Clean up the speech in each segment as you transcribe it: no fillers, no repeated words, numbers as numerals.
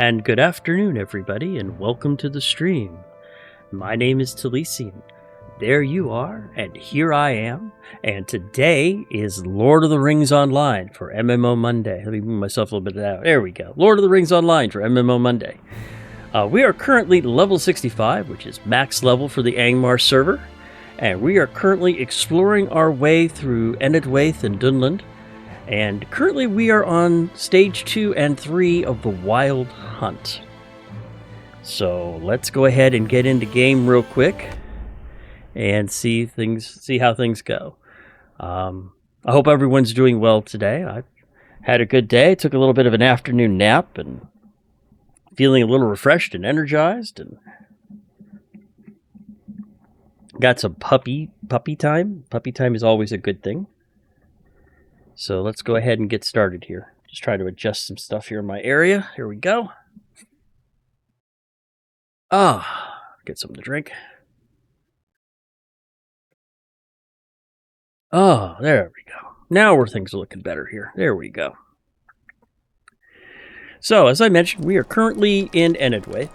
And good afternoon, everybody, and welcome to the stream. My name is Talisian. There you are, and here I am. And today is Lord of the Rings Online for MMOnday. Let me move myself a little bit out. There we go. Lord of the Rings Online for MMOnday. We are currently level 65, which is max level for the Angmar server. And we are currently exploring our way through Enewaithe and Dunland. And currently we are on stage 2 and 3 of the Wild Hunt. So let's go ahead and get into game real quick and see how things go. I hope everyone's doing well today. I had a good day, took a little bit of an afternoon nap and feeling a little refreshed and energized, and got some puppy time. Puppy time is always a good thing. So let's go ahead and get started here. Just try to adjust some stuff here in my area. Here we go. Get something to drink. Oh, there we go. Now where things are looking better here. There we go. So, as I mentioned, we are currently in Enewaithe.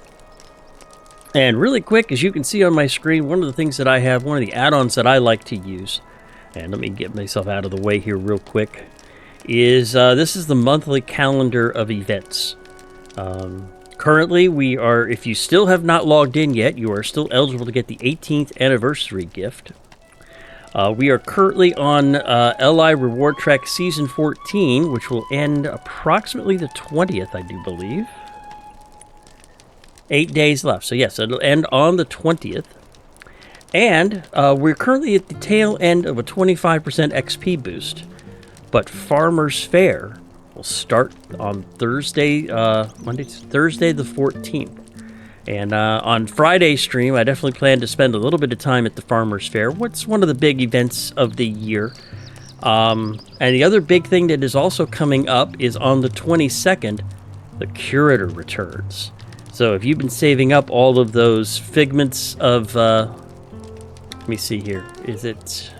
And really quick, as you can see on my screen, one of the things that I have, one of the add-ons that I like to use, and let me get myself out of the way here real quick, is this is the monthly calendar of events. Currently, we are, if you still have not logged in yet, you are still eligible to get the 18th anniversary gift. We are currently on LI Reward Track Season 14, which will end approximately the 20th, I do believe. 8 days left. So yes, it'll end on the 20th. And we're currently at the tail end of a 25% XP boost. But Farmer's Fair will start on Thursday the 14th. And on Friday's stream, I definitely plan to spend a little bit of time at the Farmer's Fair. What's one of the big events of the year? And the other big thing that is also coming up is on the 22nd, the Curator returns. So if you've been saving up all of those figments of... let me see here. Is it...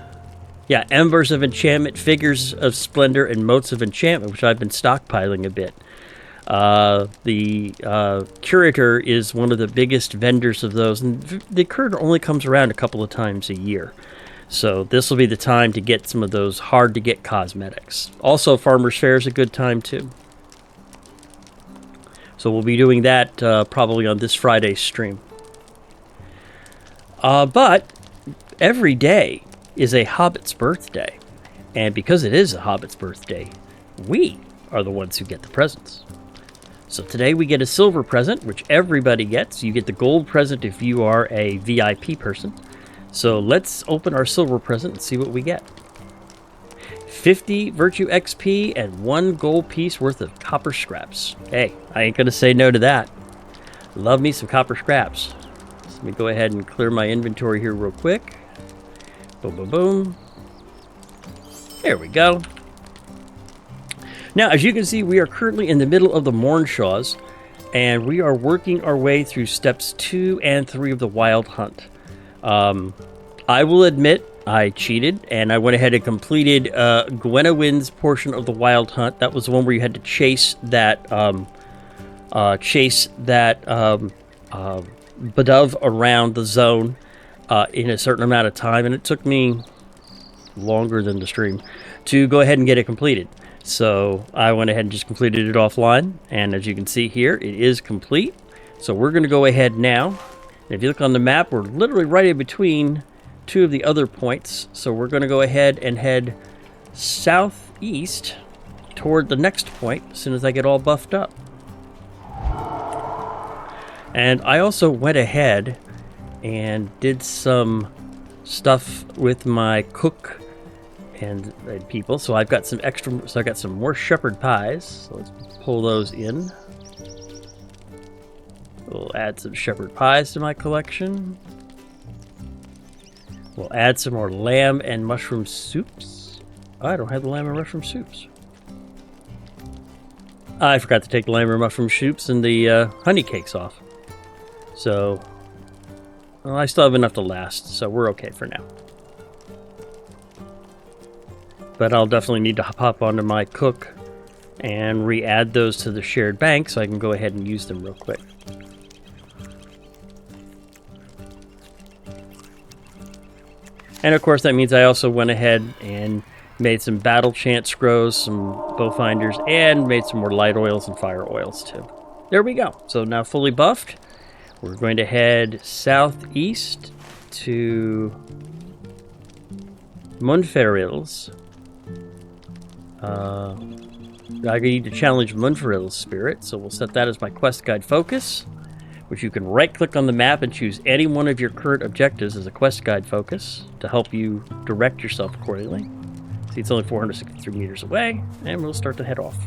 Yeah, Embers of Enchantment, Figures of Splendor, and Motes of Enchantment, which I've been stockpiling a bit. The Curator is one of the biggest vendors of those, and the Curator only comes around a couple of times a year. So this will be the time to get some of those hard-to-get cosmetics. Also, Farmer's Fair is a good time, too. So we'll be doing that probably on this Friday's stream. But every day is a Hobbit's birthday. And because it is a Hobbit's birthday, we are the ones who get the presents. So today we get a silver present, which everybody gets. You get the gold present if you are a VIP person. So let's open our silver present and see what we get. 50 Virtue XP and 1 gold piece worth of copper scraps. Hey, I ain't going to say no to that. Love me some copper scraps. So let me go ahead and clear my inventory here real quick. Boom, boom, boom. There we go. Now, as you can see, we are currently in the middle of the Mornshaws, and we are working our way through steps 2 and 3 of the Wild Hunt. I will admit, I cheated, and I went ahead and completed Gwenowyn's portion of the Wild Hunt. That was the one where you had to chase that Badov around the zone in a certain amount of time, and it took me longer than the stream to go ahead and get it completed. So I went ahead and just completed it offline, and as you can see here, it is complete. So we're going to go ahead now, and if you look on the map, we're literally right in between two of the other points. So we're going to go ahead and head southeast toward the next point as soon as I get all buffed up. And I also went ahead and did some stuff with my cook and people. So I've got some extra, so I got some more shepherd pies. So let's pull those in. We'll add some shepherd pies to my collection. We'll add some more lamb and mushroom soups. I don't have the lamb and mushroom soups. I forgot to take the lamb and mushroom soups and the honey cakes off. So, well, I still have enough to last, so we're okay for now. But I'll definitely need to hop onto my cook and re-add those to the shared bank so I can go ahead and use them real quick. And of course that means I also went ahead and made some battle chant scrolls, some bowfinders, and made some more light oils and fire oils too. There we go. So now fully buffed. We're going to head southeast to Munferil's. I need to challenge Munferil's spirit, so we'll set that as my quest guide focus, which you can right-click on the map and choose any one of your current objectives as a quest guide focus to help you direct yourself accordingly. See, it's only 463 meters away, and we'll start to head off.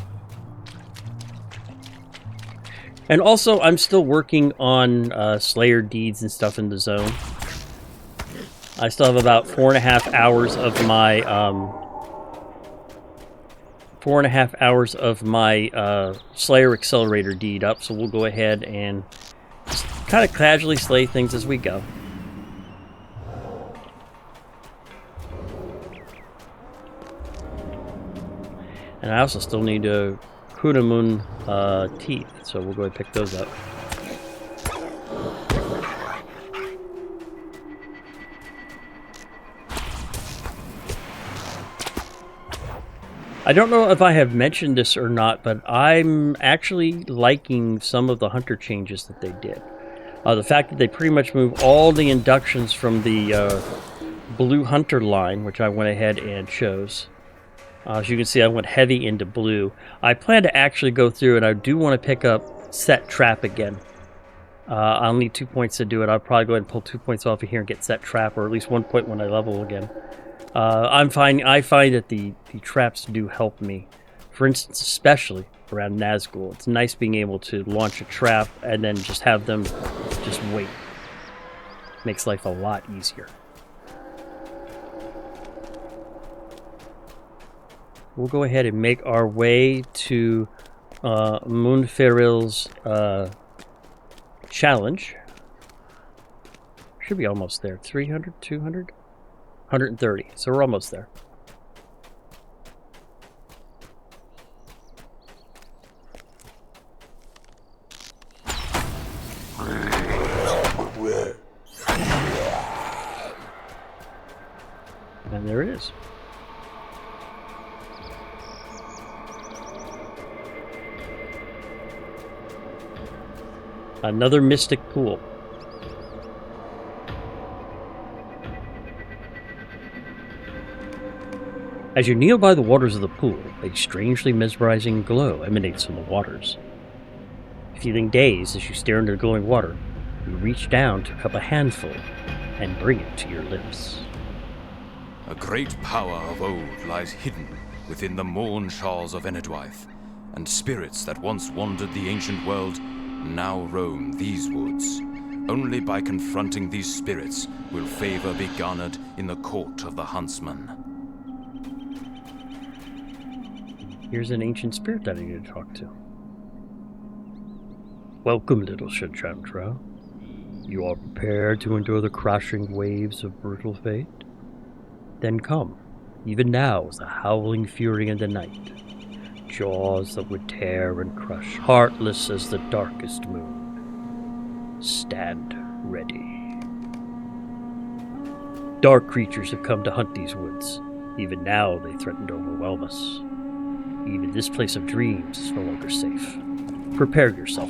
And also, I'm still working on Slayer deeds and stuff in the zone. I still have about 4.5 hours of my 4.5 hours of my Slayer Accelerator deed up, so we'll go ahead and just kind of casually slay things as we go. And I also still need a Kunamun teeth, so we'll go ahead and pick those up. I don't know if I have mentioned this or not, but I'm actually liking some of the hunter changes that they did. The fact that they pretty much moved all the inductions from the blue hunter line, which I went ahead and chose. As you can see, I went heavy into blue. I plan to actually go through, and I do want to pick up set trap again. I'll need 2 points to do it. I'll probably go ahead and pull 2 points off of here and get set trap, or at least 1 point when I level again. I find that the traps do help me. For instance, especially around Nazgul. It's nice being able to launch a trap and then just have them just wait. Makes life a lot easier. We'll go ahead and make our way to Munferil's challenge. Should be almost there. 300, 200? 130, so we're almost there. And there it is. Another mystic pool. As you kneel by the waters of the pool, a strangely mesmerizing glow emanates from the waters. Feeling dazed as you stare into the glowing water, you reach down to cup a handful and bring it to your lips. A great power of old lies hidden within the morn shawls of Enewaithe, and spirits that once wandered the ancient world now roam these woods. Only by confronting these spirits will favor be garnered in the court of the huntsman. Here's an ancient spirit that I need to talk to. Welcome, little Shachantra. You are prepared to endure the crashing waves of brutal fate? Then come, even now is a howling fury in the night. Jaws that would tear and crush, heartless as the darkest moon. Stand ready. Dark creatures have come to hunt these woods. Even now they threaten to overwhelm us. Even this place of dreams is no longer safe. Prepare yourself.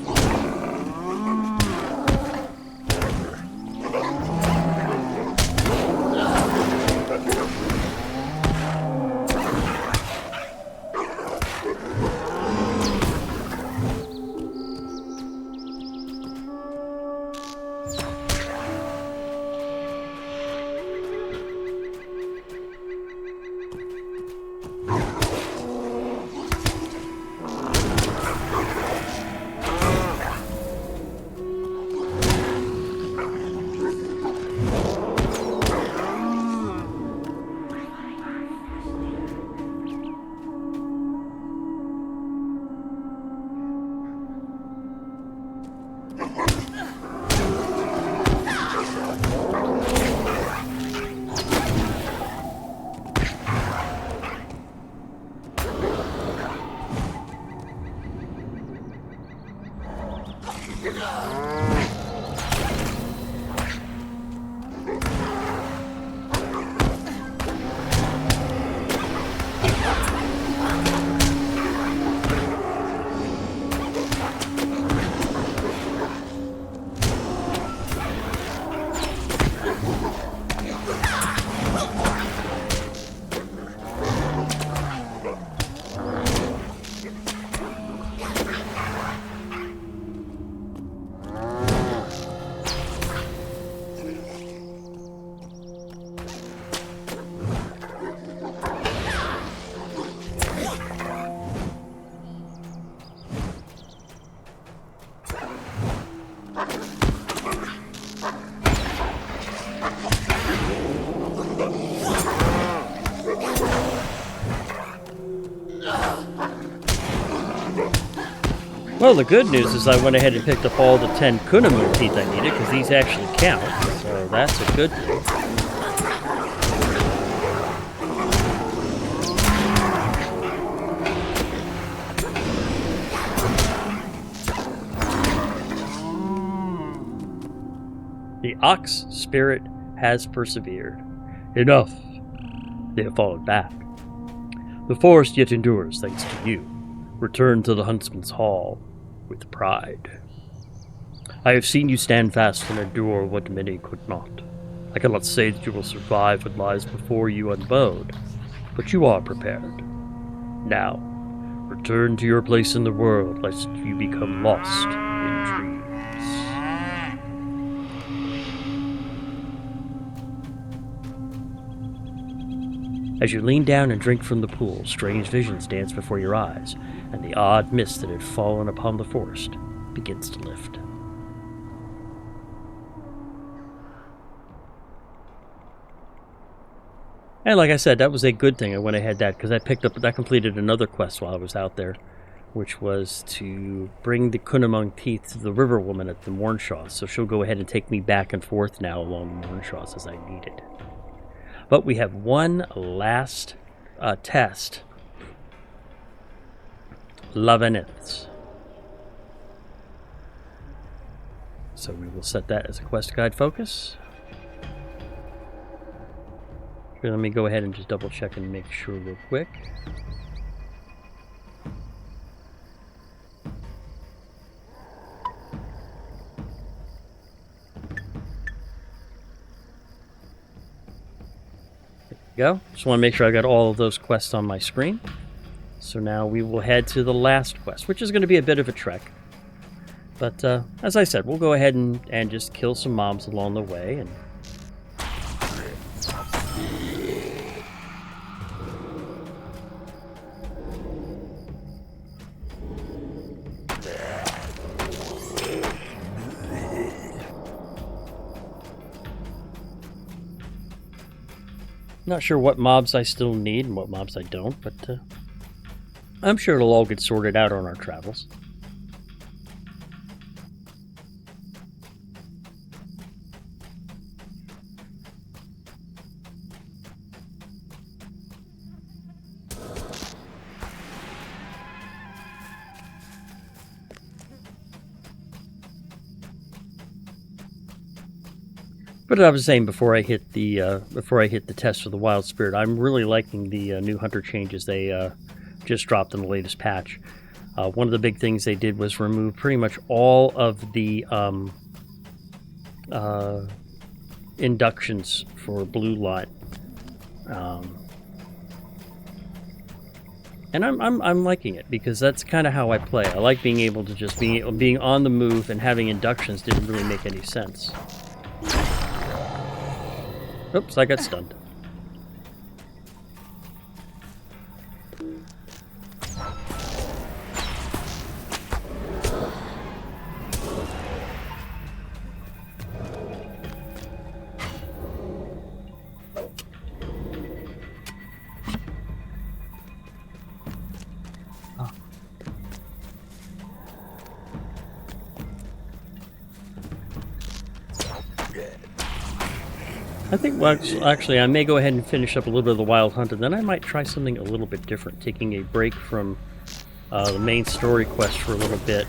Well, the good news is I went ahead and picked up all the 10 Kunamu teeth I needed, because these actually count, so that's a good thing. The ox spirit has persevered. Enough. They have fallen back. The forest yet endures, thanks to you. Return to the Huntsman's Hall with pride. I have seen you stand fast and endure what many could not. I cannot say that you will survive what lies before you unbowed, but you are prepared. Now, return to your place in the world, lest you become lost in dreams. As you lean down and drink from the pool, strange visions dance before your eyes, and the odd mist that had fallen upon the forest begins to lift. And like I said, that was a good thing I went ahead because I completed another quest while I was out there, which was to bring the Kunamung teeth to the river woman at the Mornshaws, so she'll go ahead and take me back and forth now along the Mornshaws as I need it. But we have one last test. Enewaithe. So we will set that as a quest guide focus. Here, let me go ahead and just double check and make sure real quick. Go. Just want to make sure I got all of those quests on my screen. So now we will head to the last quest, which is going to be a bit of a trek. But as I said, we'll go ahead and just kill some mobs along the way. And not sure what mobs I still need and what mobs I don't, but I'm sure it'll all get sorted out on our travels. But I was saying before I hit the test for the wild spirit, I'm really liking the new hunter changes they just dropped in the latest patch. One of the big things they did was remove pretty much all of the inductions for blue light, and I'm liking it because that's kind of how I play. I like being able to just being on the move, and having inductions didn't really make any sense. Oops, I got stunned. I think, well, actually, I may go ahead and finish up a little bit of the Wild Hunt, and then I might try something a little bit different, taking a break from the main story quest for a little bit,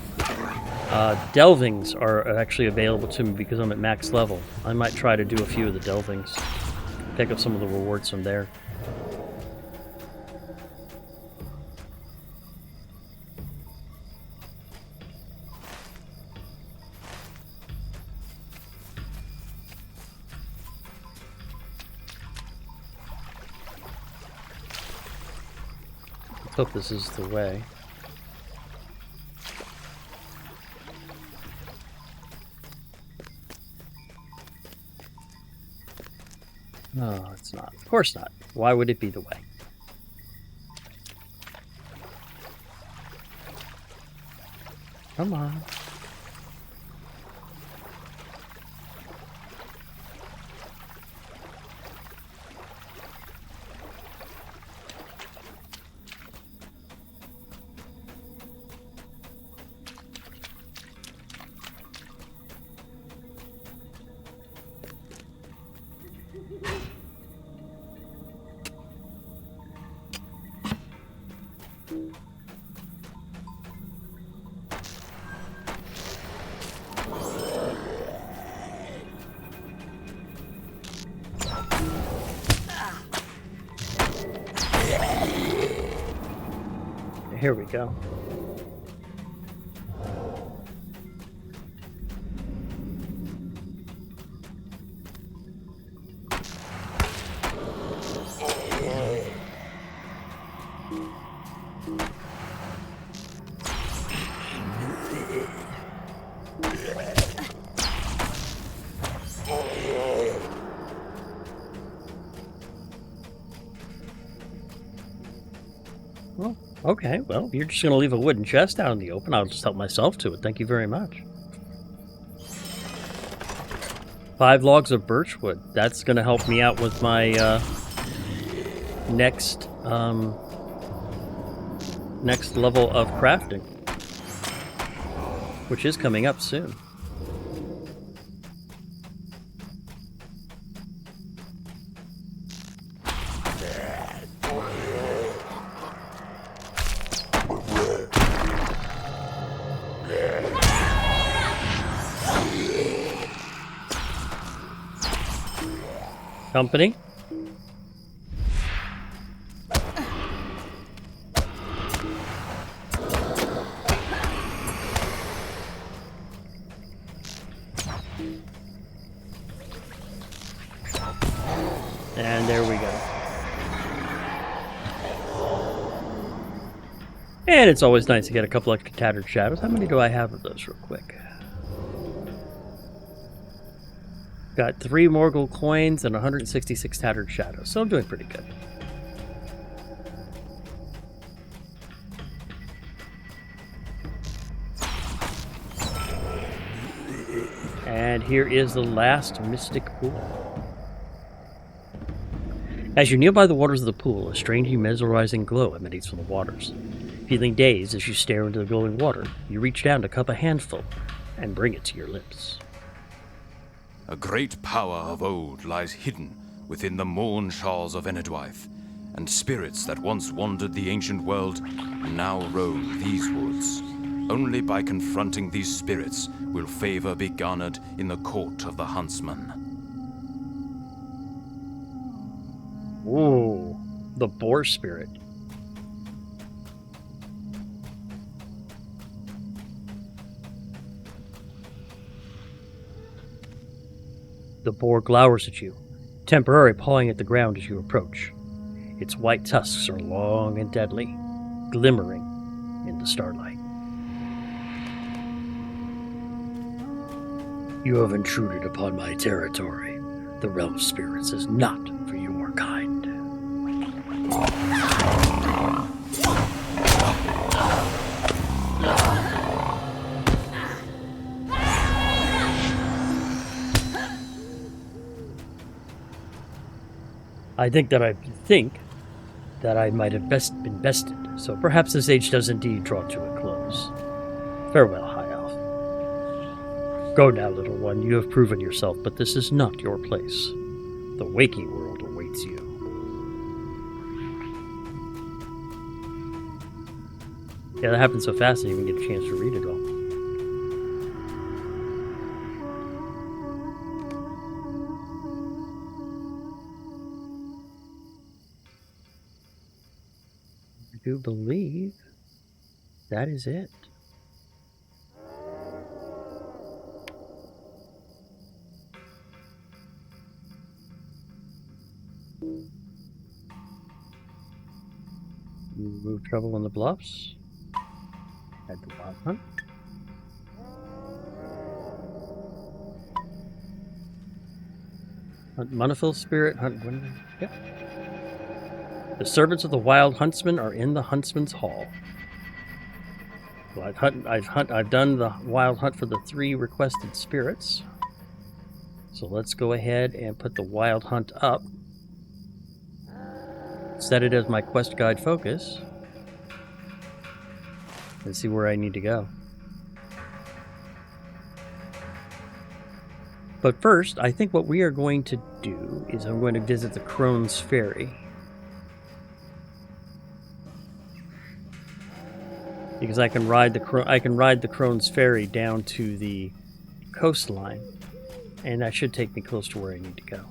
Delvings are actually available to me because I'm at max level. I might try to do a few of the delvings. Pick up some of the rewards from there. Let's hope this is the way. No, it's not. Of course not. Why would it be the way? Come on. Here we go. Well, okay, well, if you're just going to leave a wooden chest out in the open, I'll just help myself to it. Thank you very much. 5 logs of birchwood. That's going to help me out with my next level of crafting, which is coming up soon. Company. And there we go. And it's always nice to get a couple extra tattered shadows. How many do I have of those real quick? Got 3 Morgul coins and 166 tattered shadows, so I'm doing pretty good. And here is the last mystic pool. As you kneel by the waters of the pool, a strangely mesmerizing glow emanates from the waters. Feeling dazed as you stare into the glowing water, you reach down to cup a handful and bring it to your lips. A great power of old lies hidden within the morn shawls of Enewaithe, and spirits that once wandered the ancient world now roam these woods. Only by confronting these spirits will favor be garnered in the court of the huntsman. Ooh, the boar spirit. The boar glowers at you, temporarily pawing at the ground as you approach. Its white tusks are long and deadly, glimmering in the starlight. You have intruded upon my territory. The realm of spirits is not for your kind. I think that I might have been bested, so perhaps this age does indeed draw to a close. Farewell, High Elf. Go now, little one, you have proven yourself, but this is not your place. The waking world awaits you. Yeah, that happened so fast I didn't even get a chance to read it all. do believe that is it. Remove trouble in the bluffs. Add the wild hunt. Hunt Monofil Spirit, hunt Gwendolyn. Yep. The servants of the wild huntsman are in the huntsman's hall. Well, I've done the wild hunt for the 3 requested spirits. So let's go ahead and put the wild hunt up. Set it as my quest guide focus. And see where I need to go. But first, I think what we are going to do is I'm going to visit the Crone's Ferry. Because I can ride the Crone's Ferry down to the coastline, and that should take me close to where I need to go.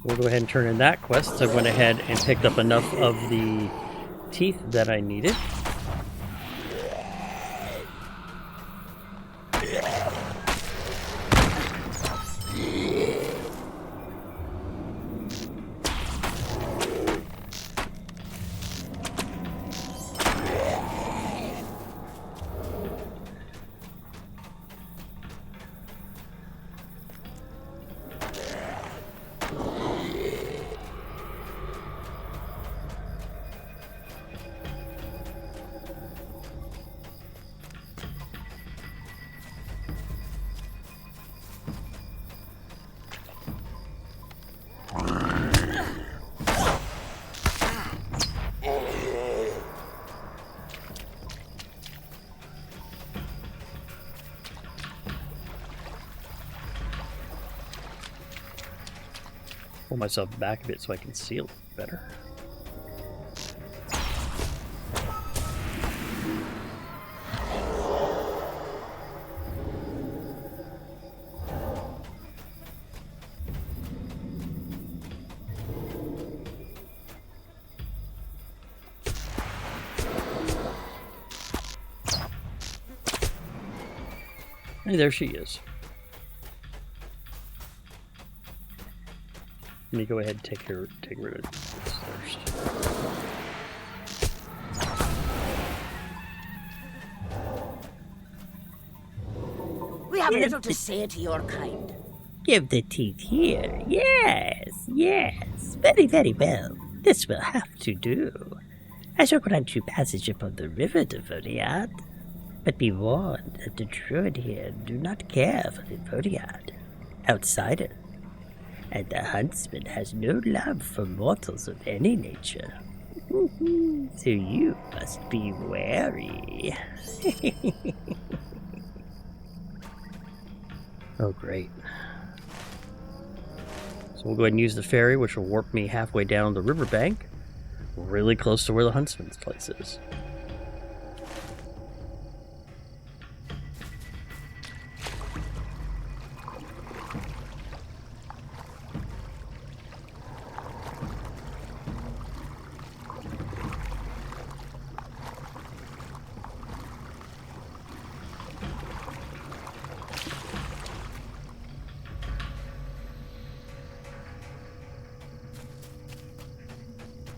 We'll go ahead and turn in that quest. So I went ahead and picked up enough of the teeth that I needed. Pull myself back a bit so I can see a little better. Hey, there she is. Let me go ahead and take rid of this first. We have little to say to your kind. Give the teeth here. Yes, yes. Very, very well. This will have to do. I shall grant you passage upon the river to Vodiad. But be warned that the druid here do not care for the Vodiad. Outsider. And the huntsman has no love for mortals of any nature. So you must be wary. Oh, great. So we'll go ahead and use the ferry, which will warp me halfway down the riverbank, really close to where the huntsman's place is.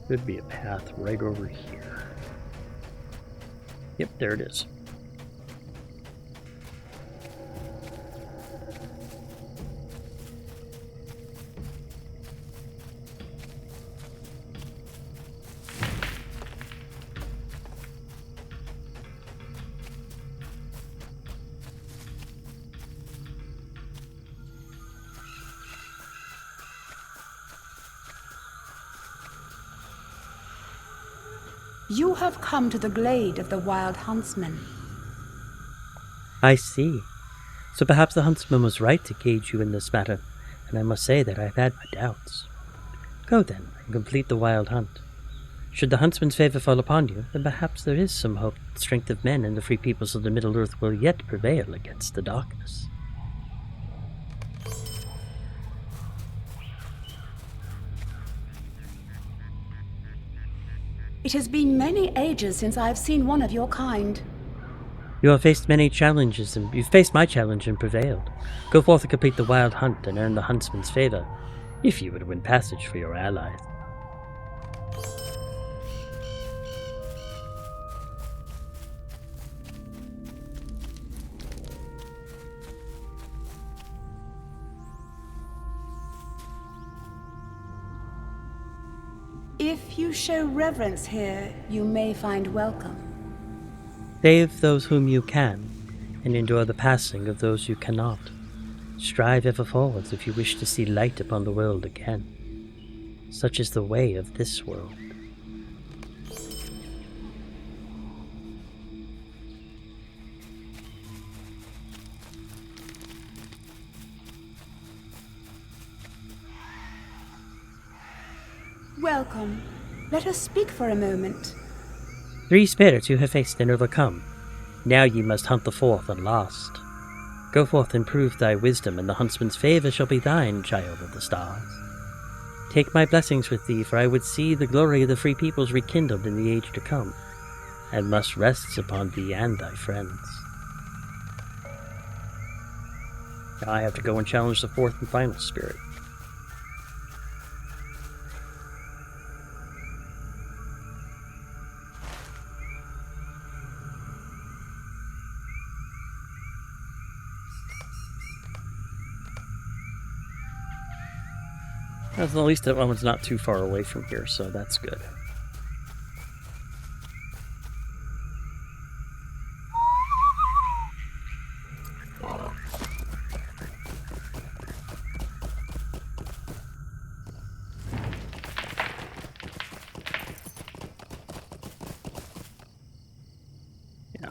Could be a path right over here. Yep, there it is. You have come to the glade of the Wild Huntsman. I see. So perhaps the huntsman was right to cage you in this matter, and I must say that I've had my doubts. Go then, and complete the wild hunt. Should the huntsman's favor fall upon you, then perhaps there is some hope that the strength of men and the free peoples of the Middle-earth will yet prevail against the darkness. It has been many ages since I have seen one of your kind. You have faced many challenges, and you've faced my challenge and prevailed. Go forth and complete the wild hunt and earn the huntsman's favor, if you would win passage for your allies. If you show reverence here, you may find welcome. Save those whom you can, and endure the passing of those you cannot. Strive ever forwards if you wish to see light upon the world again. Such is the way of this world. Welcome. Let us speak for a moment. 3 spirits you have faced and overcome. Now ye must hunt the 4th and last. Go forth and prove thy wisdom, and the huntsman's favour shall be thine, child of the stars. Take my blessings with thee, for I would see the glory of the free peoples rekindled in the age to come, and must rest upon thee and thy friends. Now I have to go and challenge the 4th and final spirit. At least that one's not too far away from here, so that's good. Yeah.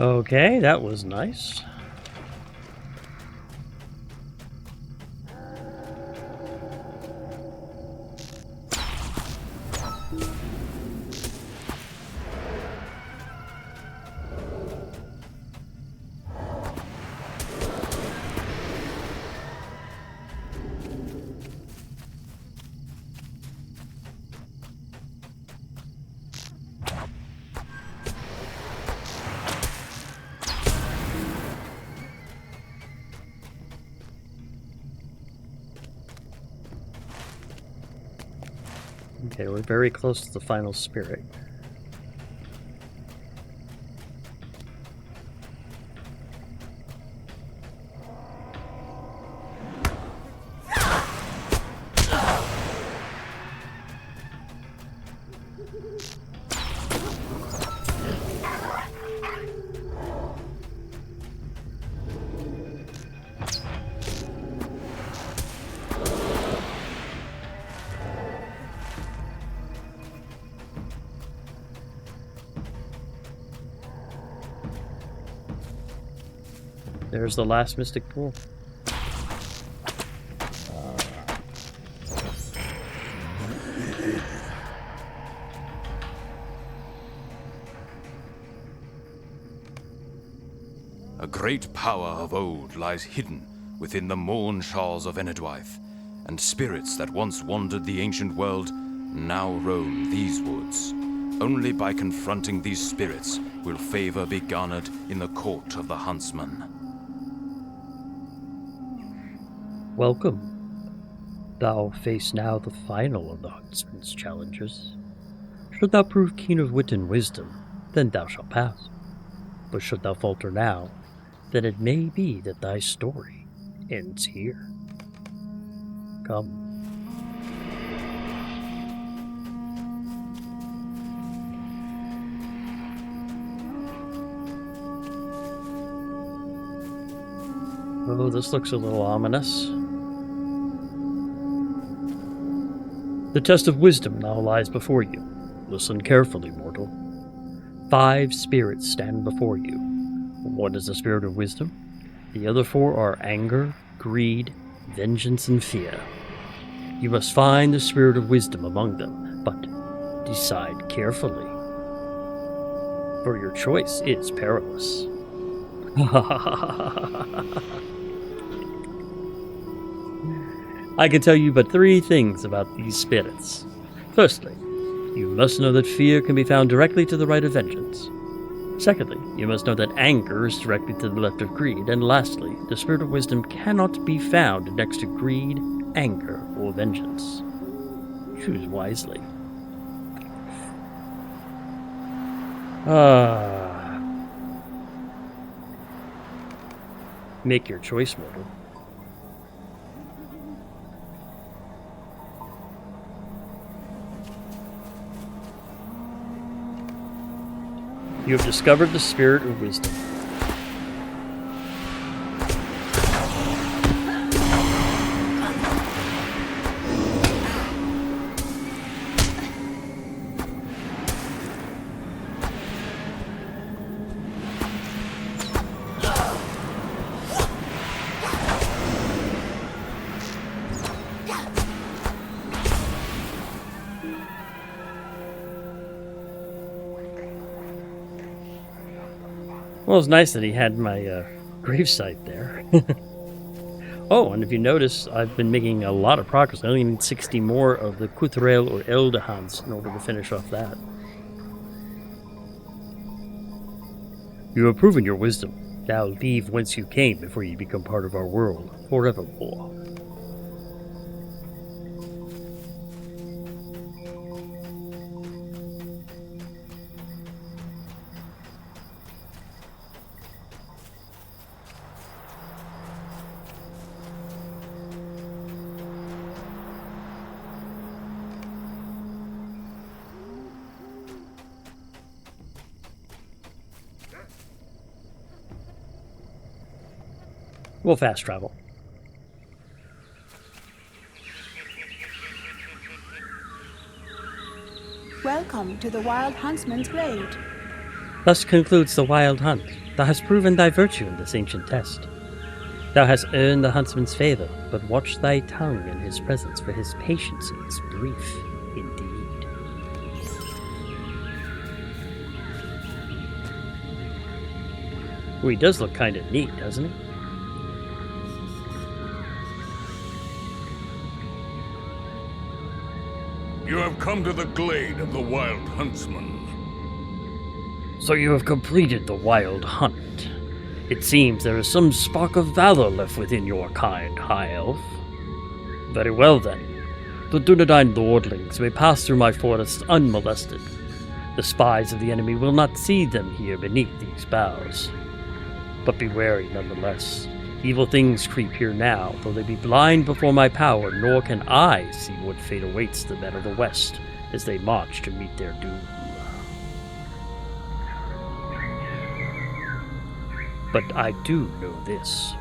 Okay, that was nice. Okay, we're very close to the final spirit. There's the last mystic pool. A great power of old lies hidden within the morn shawls of Enewaithe, and spirits that once wandered the ancient world now roam these woods. Only by confronting these spirits will favor be garnered in the court of the huntsman. Welcome. Thou face now the final of the huntsman's challenges. Should thou prove keen of wit and wisdom, then thou shalt pass. But should thou falter now, then it may be that thy story ends here. Come. Oh, this looks a little ominous. The test of wisdom now lies before you. Listen carefully, mortal. 5 spirits stand before you. One is the spirit of wisdom. The other 4 are anger, greed, vengeance, and fear. You must find the spirit of wisdom among them, but decide carefully. For your choice is perilous. I can tell you but 3 things about these spirits. Firstly, you must know that fear can be found directly to the right of vengeance. Secondly, you must know that anger is directly to the left of greed. And lastly, the spirit of wisdom cannot be found next to greed, anger, or vengeance. Choose wisely. Make your choice, mortal. You have discovered the spirit of wisdom. Well, it's nice that he had my gravesite there. Oh, and if you notice, I've been making a lot of progress. I only need 60 more of the Kutrail or Eldehans in order to finish off that. You have proven your wisdom. Now leave whence you came before you become part of our world forevermore. We'll fast travel. Welcome to the Wild Huntsman's Glade. Thus concludes the wild hunt. Thou hast proven thy virtue in this ancient test. Thou hast earned the huntsman's favor, but watch thy tongue in his presence, for his patience is brief indeed. Well, he does look kind of neat, doesn't he? You have come to the glade of the Wild Huntsman. So you have completed the wild hunt. It seems there is some spark of valor left within your kind, High Elf. Very well then. The Dunedain lordlings may pass through my forest unmolested. The spies of the enemy will not see them here beneath these boughs. But be wary nonetheless. Evil things creep here now, though they be blind before my power, nor can I see what fate awaits the men of the West as they march to meet their doom. But I do know this.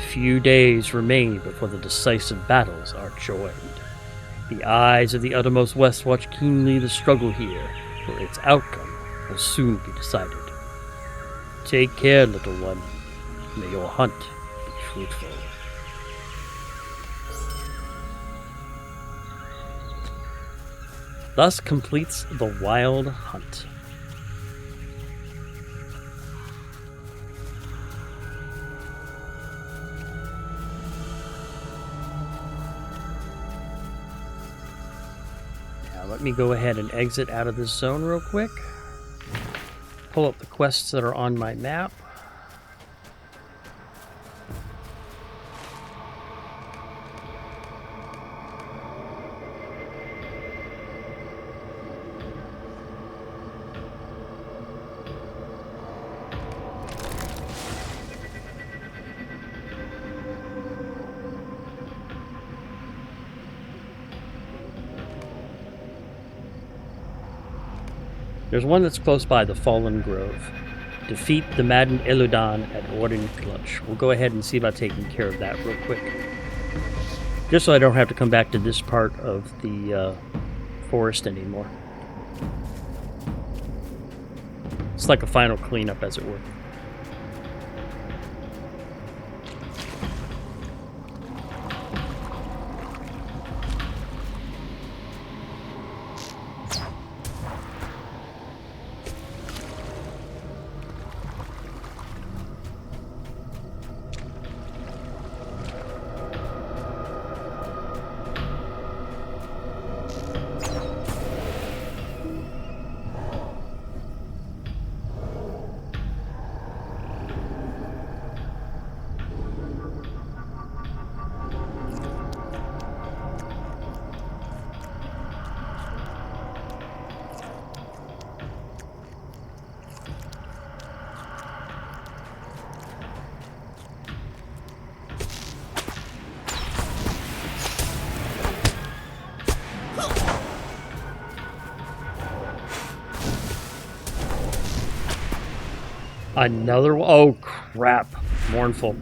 Few days remain before the decisive battles are joined. The eyes of the uttermost West watch keenly the struggle here, for its outcome will soon be decided. Take care, little one. May your hunt be fruitful. Thus completes the wild hunt. Now let me go ahead and exit out of this zone real quick. Pull up the quests that are on my map. There's one that's close by, the Fallen Grove. Defeat the maddened Eludan at Orden Clutch. We'll go ahead and see about taking care of that real quick. Just so I don't have to come back to this part of the forest anymore. It's like a final cleanup, as it were. Another one? Oh, crap. Mournful.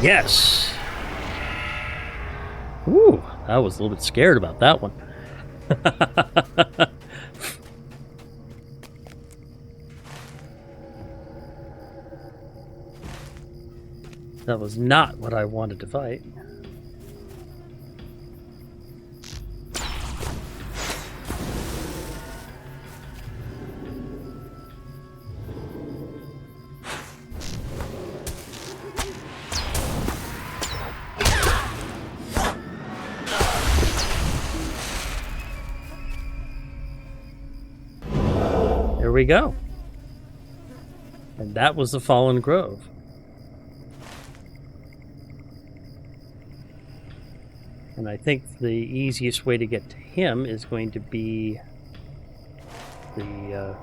Yes! Ooh, I was a little bit scared about that one. That was not what I wanted to fight. There we go. And that was the Fallen Grove. And I think the easiest way to get to him is going to be the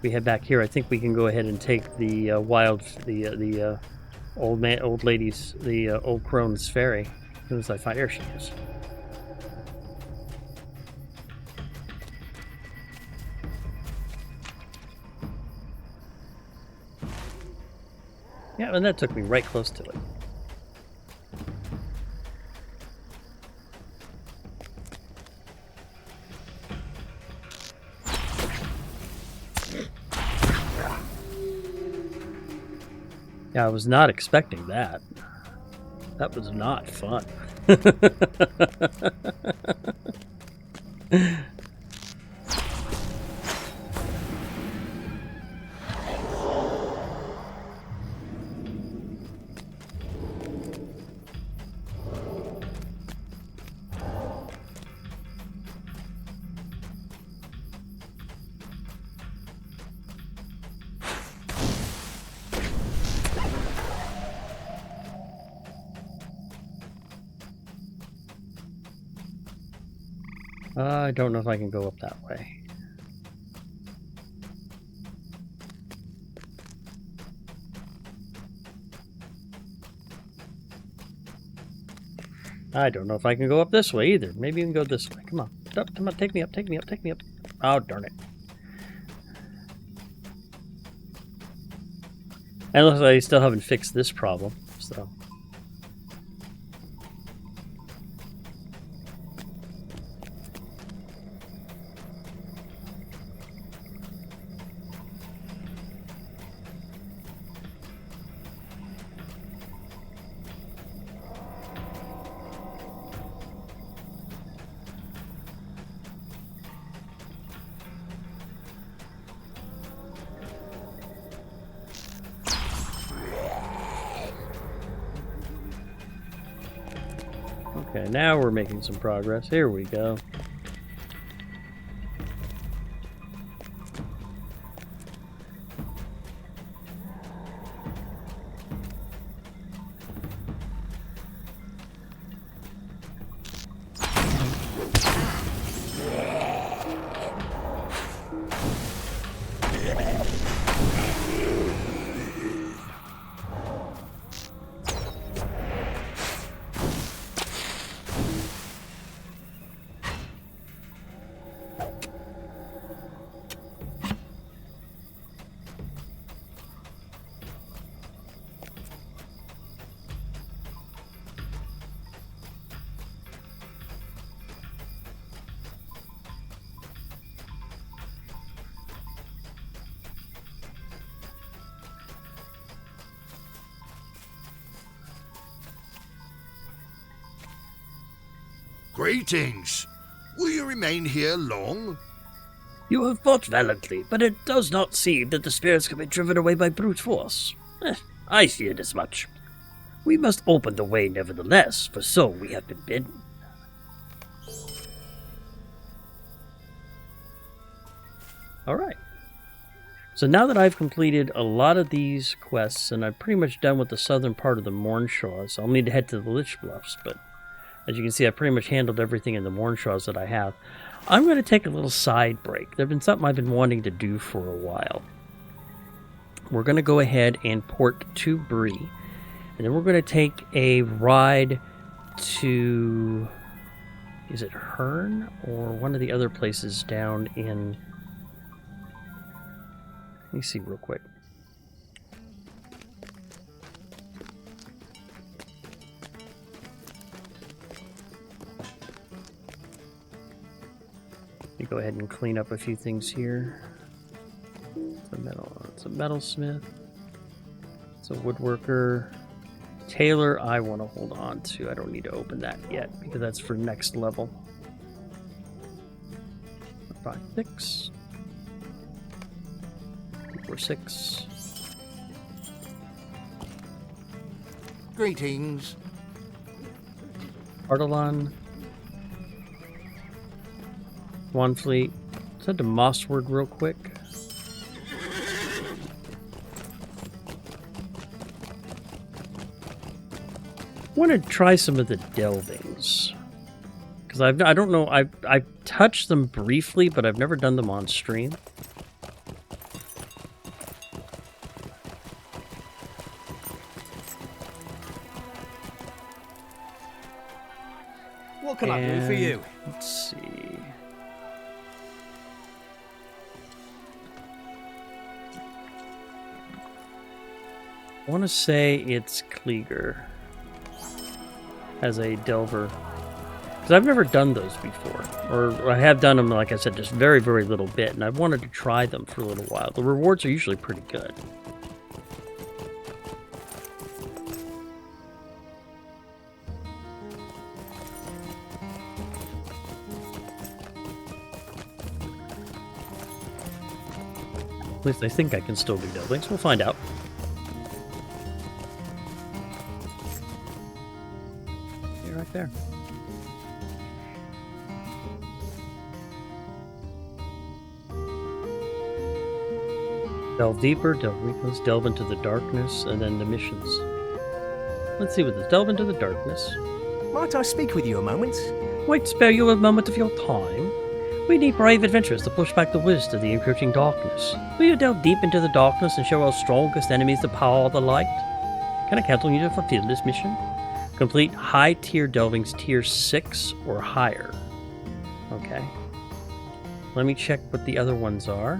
we head back here. I think we can go ahead and take the old lady's, the old crone's ferry. As soon as I find, there she is. Yeah, and that took me right close to it. Yeah, I was not expecting that. That was not fun. I don't know if I can go up that way. I don't know if I can go up this way either. Maybe you can go this way. Come on. Come on, take me up, take me up, take me up. Oh, darn it. And it looks like I still haven't fixed this problem, so... Okay, now we're making some progress. Here we go. Greetings. Will you remain here long? You have fought valiantly, but it does not seem that the spirits can be driven away by brute force. I feared as much. We must open the way nevertheless, for so we have been bidden. Alright. So now that I've completed a lot of these quests, and I'm pretty much done with the southern part of the Mornshaws, I'll need to head to the Lich Bluffs, but as you can see, I've pretty much handled everything in the Mornshaws that I have. I'm going to take a little side break. There's been something I've been wanting to do for a while. We're going to go ahead and port to Bree, and then we're going to take a ride to... is it Hearn? Or one of the other places down in... let me see real quick. Let me go ahead and clean up a few things here. It's a metalsmith. It's a woodworker. Tailor, I want to hold on to. I don't need to open that yet because that's for next level. 5, 6. 4, 6. Greetings. Artelon. Swanfleet. Let's head to Mossward real quick. I want to try some of the delvings. Because I don't know, I've touched them briefly, but I've never done them on stream. What can I do for you? Let's see. I want to say it's Kleeger as a delver. Because I've never done those before. Or I have done them, like I said, just very, very little bit. And I've wanted to try them for a little while. The rewards are usually pretty good. At least I think I can still do delvings. We'll find out. You're right there. Delve deeper, delve weakness, delve into the darkness, and then the missions. Let's see what this. Delve into the darkness. Might I speak with you a moment? Might spare you a moment of your time. We need brave adventurers to push back the wisps of the encroaching darkness. Will you delve deep into the darkness and show our strongest enemies the power of the light? Can I count on you to fulfill this mission? Complete high tier delvings tier 6 or higher. Okay. Let me check what the other ones are.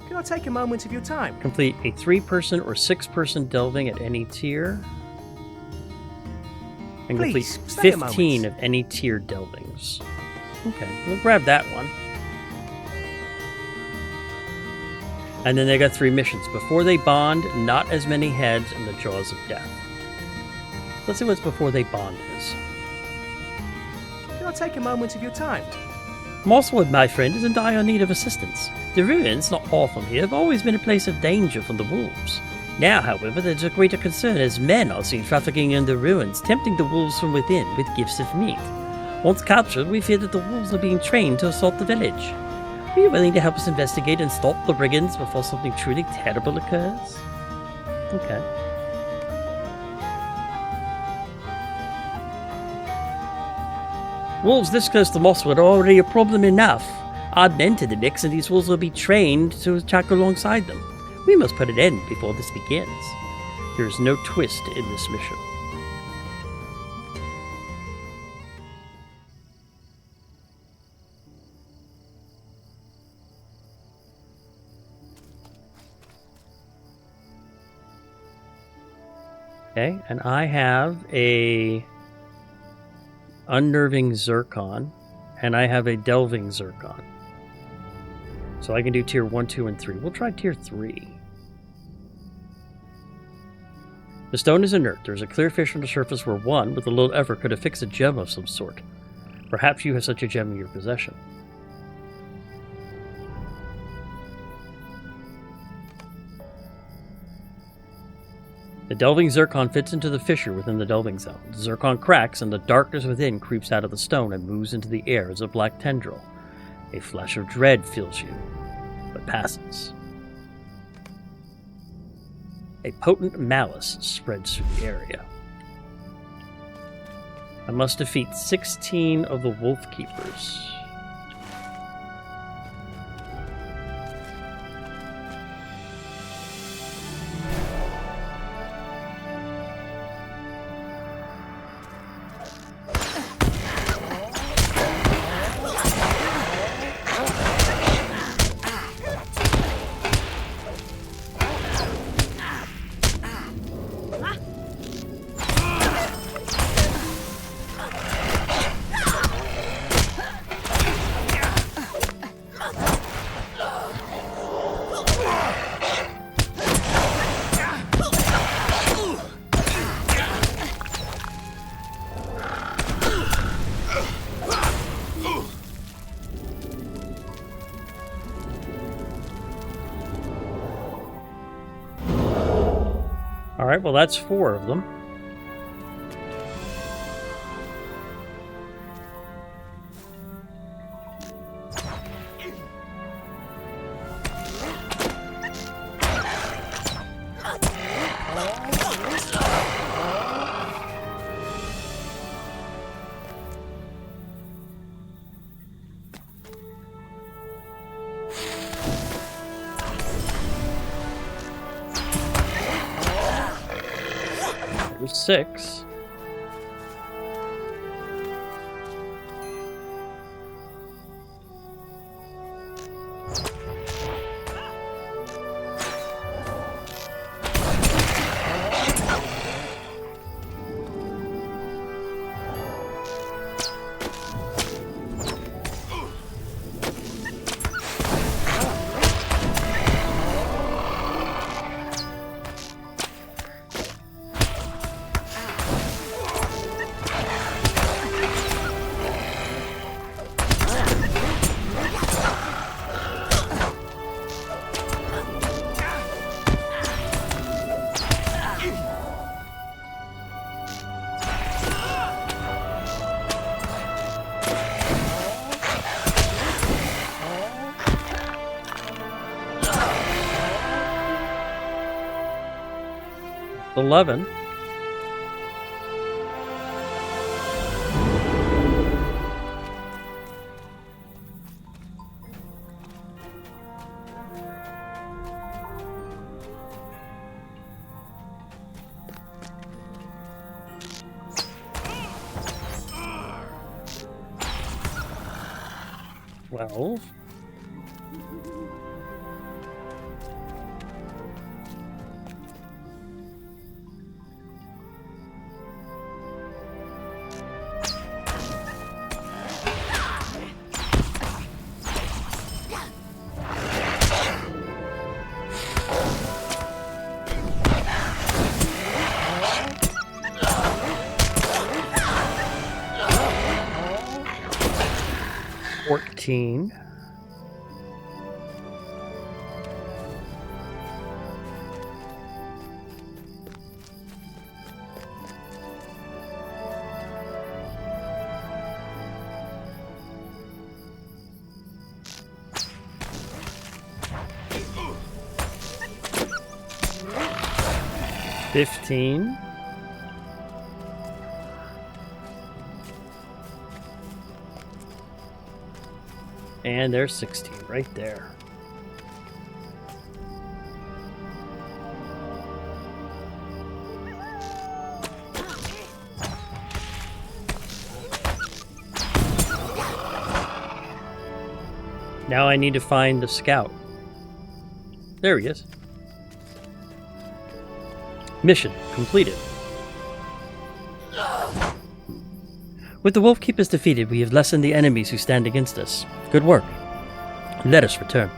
Can I take a moment of your time? Complete a 3-person or 6-person delving at any tier. And Please, complete stay a 15 moment. of any tier delvings. Okay, we'll grab that one. And then they got 3 missions. Before they bond, not as many heads, and the jaws of death. Let's see what's before they bond is. Can I take a moment of your time? Mosswood, my friend, is in dire need of assistance. The ruins, not far from here, have always been a place of danger from the wolves. Now, however, there's a greater concern as men are seen trafficking in the ruins, tempting the wolves from within with gifts of meat. Once captured, we fear that the wolves are being trained to assault the village. Are you willing to help us investigate and stop the brigands before something truly terrible occurs? Okay. Wolves this close to Mosswood are already a problem enough. Add men to the mix and these wolves will be trained to attack alongside them. We must put an end before this begins. There is no twist in this mission. Okay, and I have a unnerving Zircon, and I have a delving Zircon. So I can do tier 1, 2, and 3. We'll try tier 3. The stone is inert. There's a clear fish on the surface where one, with a little effort, could affix a gem of some sort. Perhaps you have such a gem in your possession. The delving Zircon fits into the fissure within the delving zone. The Zircon cracks, and the darkness within creeps out of the stone and moves into the air as a black tendril. A flash of dread fills you, but passes. A potent malice spreads through the area. I must defeat 16 of the Wolf Keepers. Alright, well that's 4 of them. There's 6. $11. 12. $14. $15. And there's 16 right there. Now I need to find the scout. There he is. Mission completed. With the Wolf Keepers defeated, we have lessened the enemies who stand against us. Good work. Let us return.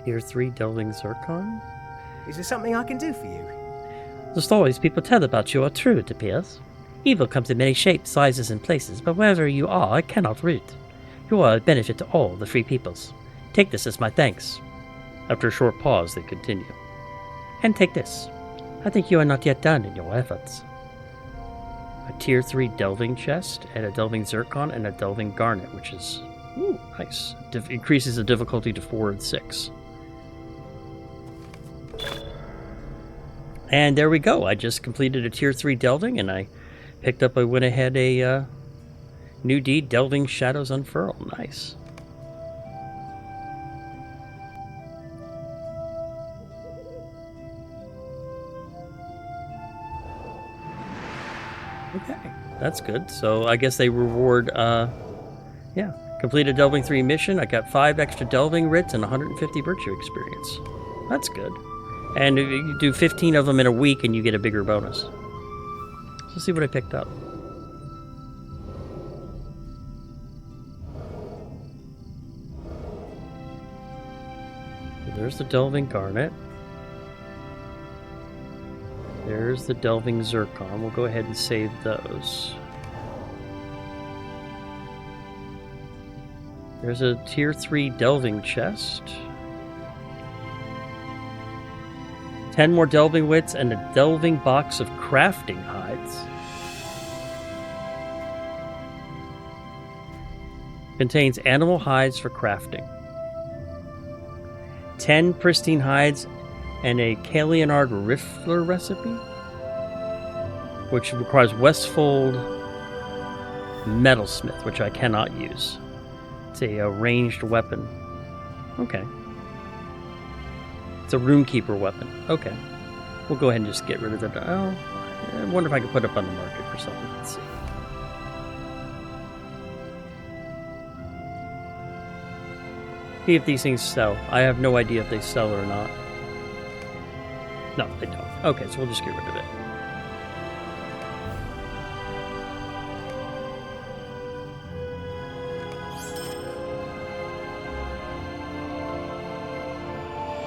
Tier 3 Delving Zircon? Is there something I can do for you? The stories people tell about you are true, it appears. Evil comes in many shapes, sizes, and places, but wherever you are, it cannot root. You are a benefit to all the free peoples. Take this as my thanks. After a short pause, they continue. And take this. I think you are not yet done in your efforts. A Tier 3 Delving Chest, and a Delving Zircon, and a Delving Garnet, which is nice. Increases the difficulty to 4 and 6. And there we go. I just completed a Tier 3 Delving, and I went ahead a new deed, Delving Shadows Unfurl. Nice. Okay, that's good. So I guess they reward, completed Delving 3 mission. I got 5 extra Delving writs and 150 virtue experience. That's good. And you do 15 of them in a week and you get a bigger bonus. So let's see what I picked up. There's the Delving Garnet. There's the Delving Zircon. We'll go ahead and save those. There's a Tier 3 Delving chest. 10 more Delving wits and a Delving box of crafting hides. Contains animal hides for crafting. 10 pristine hides and a Kalianard Riffler recipe, which requires Westfold Metalsmith, which I cannot use. It's a ranged weapon. Okay. It's a Runekeeper weapon. Okay. We'll go ahead and just get rid of that. Oh, I wonder if I can put it up on the market for something. Let's see. See if these things sell. I have no idea if they sell or not. No, they don't. Okay, so we'll just get rid of it.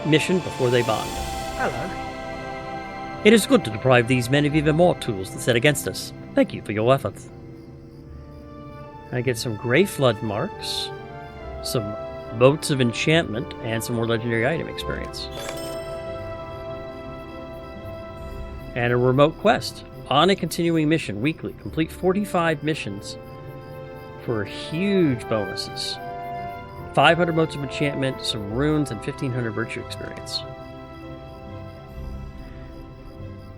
Mission before they bond. Hello. It is good to deprive these men of even more tools to set against us. Thank you for your efforts. I get some Grey Flood marks, some Boats of Enchantment, and some more legendary item experience. And a remote quest. On a continuing mission weekly. Complete 45 missions for huge bonuses. 500 motes of enchantment, some runes, and 1500 virtue experience.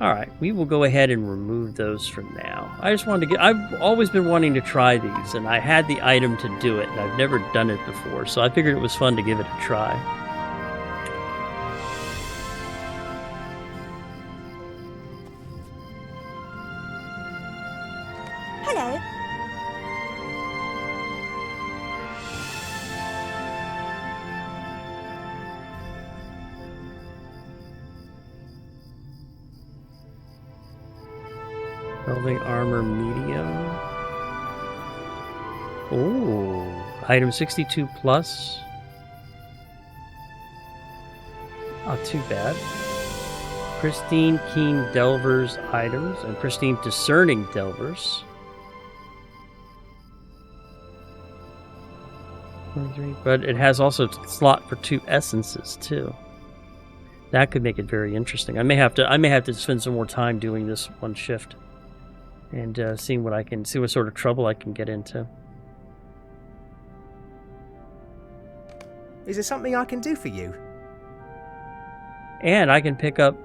Alright, we will go ahead and remove those from now. I just wanted to get... I've always been wanting to try these, and I had the item to do it, and I've never done it before, so I figured it was fun to give it a try. Hello. Building armor medium. Ooh, item 62 plus. Not too bad. Pristine keen delvers items and pristine discerning delvers. 23, but it has also a slot for 2 essences too. That could make it very interesting. I may have to spend some more time doing this one shift. And seeing what sort of trouble I can get into. Is there something I can do for you? And I can pick up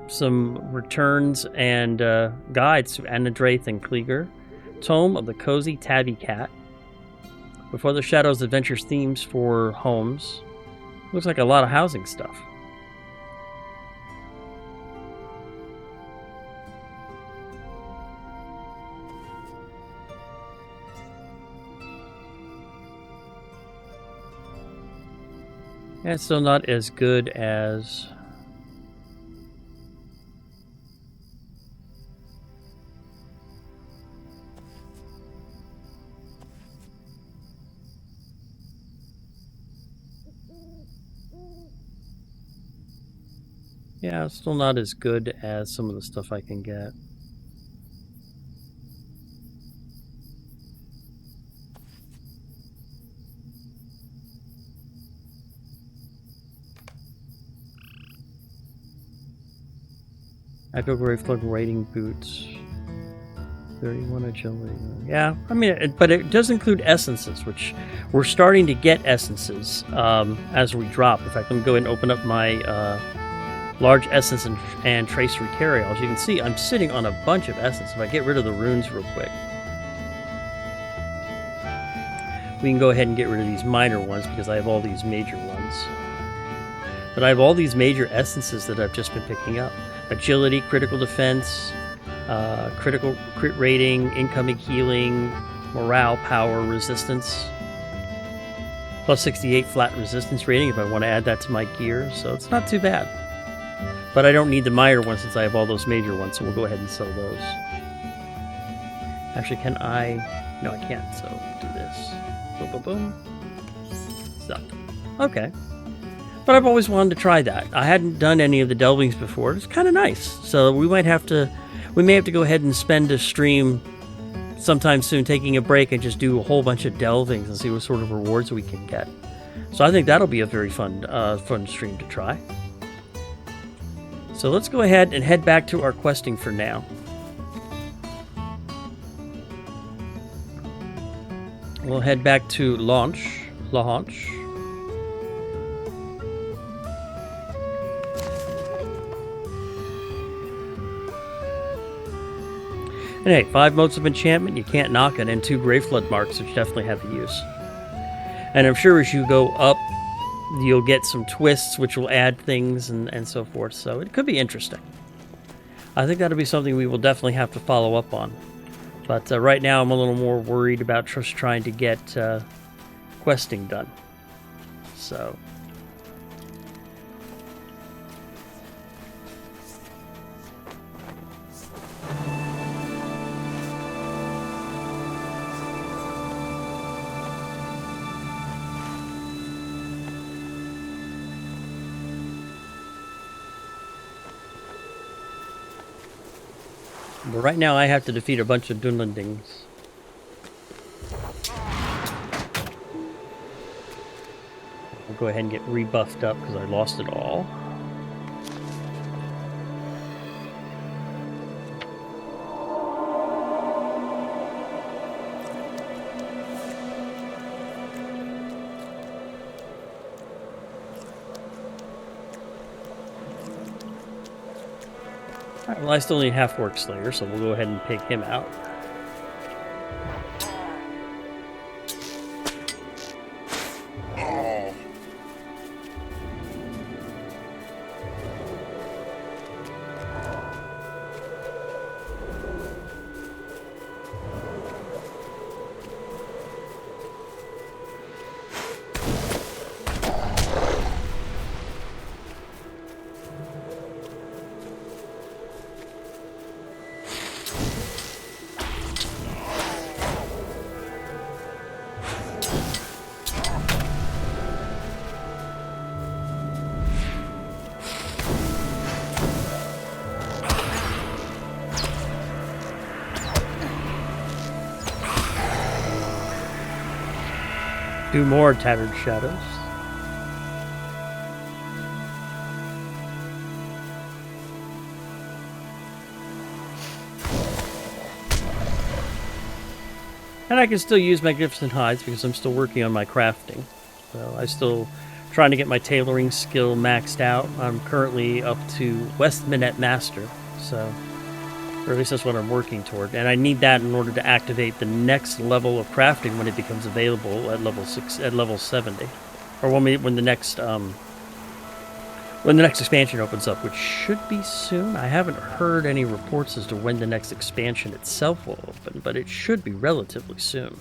some returns and guides to Enewaithe and Klieger. Tome of the Cozy Tabby Cat. Before the Shadows Adventures themes for homes. Looks like a lot of housing stuff. And it's still not as good as... Yeah, it's still not as good as some of the stuff I can get. Echo Grave Plug raiding boots. 31 agility. Yeah, I mean, but it does include essences, which we're starting to get essences as we drop. In fact, let me go ahead and open up my large essence and tracery carry-all. As you can see, I'm sitting on a bunch of essence. If I get rid of the runes real quick, we can go ahead and get rid of these minor ones because I have all these major ones. But I have all these major essences that I've just been picking up. Agility, critical defense, critical crit rating, incoming healing, morale, power, resistance. Plus 68 flat resistance rating if I want to add that to my gear, so it's not too bad. But I don't need the minor ones since I have all those major ones, so we'll go ahead and sell those. Actually, can I... No, I can't, so do this. Boom, boom, boom. So, okay. But I've always wanted to try that. I hadn't done any of the delvings before. It's kind of nice. So we may have to go ahead and spend a stream sometime soon, taking a break and just do a whole bunch of delvings and see what sort of rewards we can get. So I think that'll be a very fun stream to try. So let's go ahead and head back to our questing for now. We'll head back to La Haunch. And hey, 5 motes of enchantment, you can't knock it, and 2 Graveflood marks, which definitely have a use. And I'm sure as you go up, you'll get some twists, which will add things and so forth, so it could be interesting. I think that'll be something we will definitely have to follow up on. But right now, I'm a little more worried about just trying to get questing done. So... But right now I have to defeat a bunch of Dunlendings. I'll go ahead and get rebuffed up because I lost it all. Alright, well, I still need half-orc slayer, so we'll go ahead and pick him out. Two more Tattered Shadows. And I can still use Magnificent Hides because I'm still working on my crafting. So I'm still trying to get my tailoring skill maxed out. I'm currently up to West Minette Master, so... or at least that's what I'm working toward. And I need that in order to activate the next level of crafting when it becomes available at level 70, or when the next expansion opens up, which should be soon. I haven't heard any reports as to when the next expansion itself will open, but it should be relatively soon.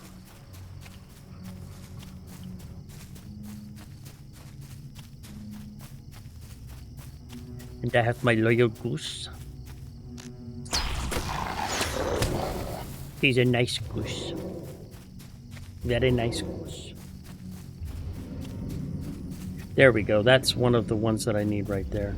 And I have my loyal goose. He's a nice goose. Very nice goose. There we go. That's one of the ones that I need right there.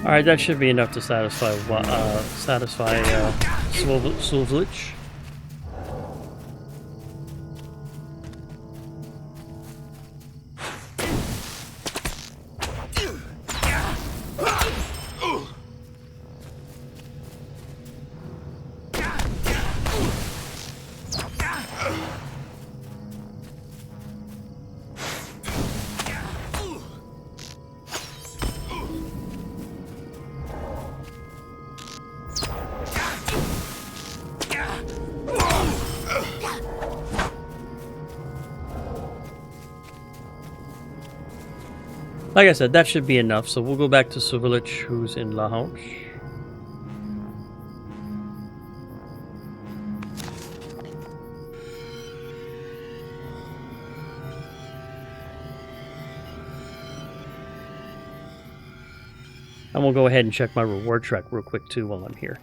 Alright, that should be enough to satisfy Svlich. Like I said, that should be enough, so we'll go back to Svlich, who's in La Hache. And we'll go ahead and check my reward track real quick too while I'm here.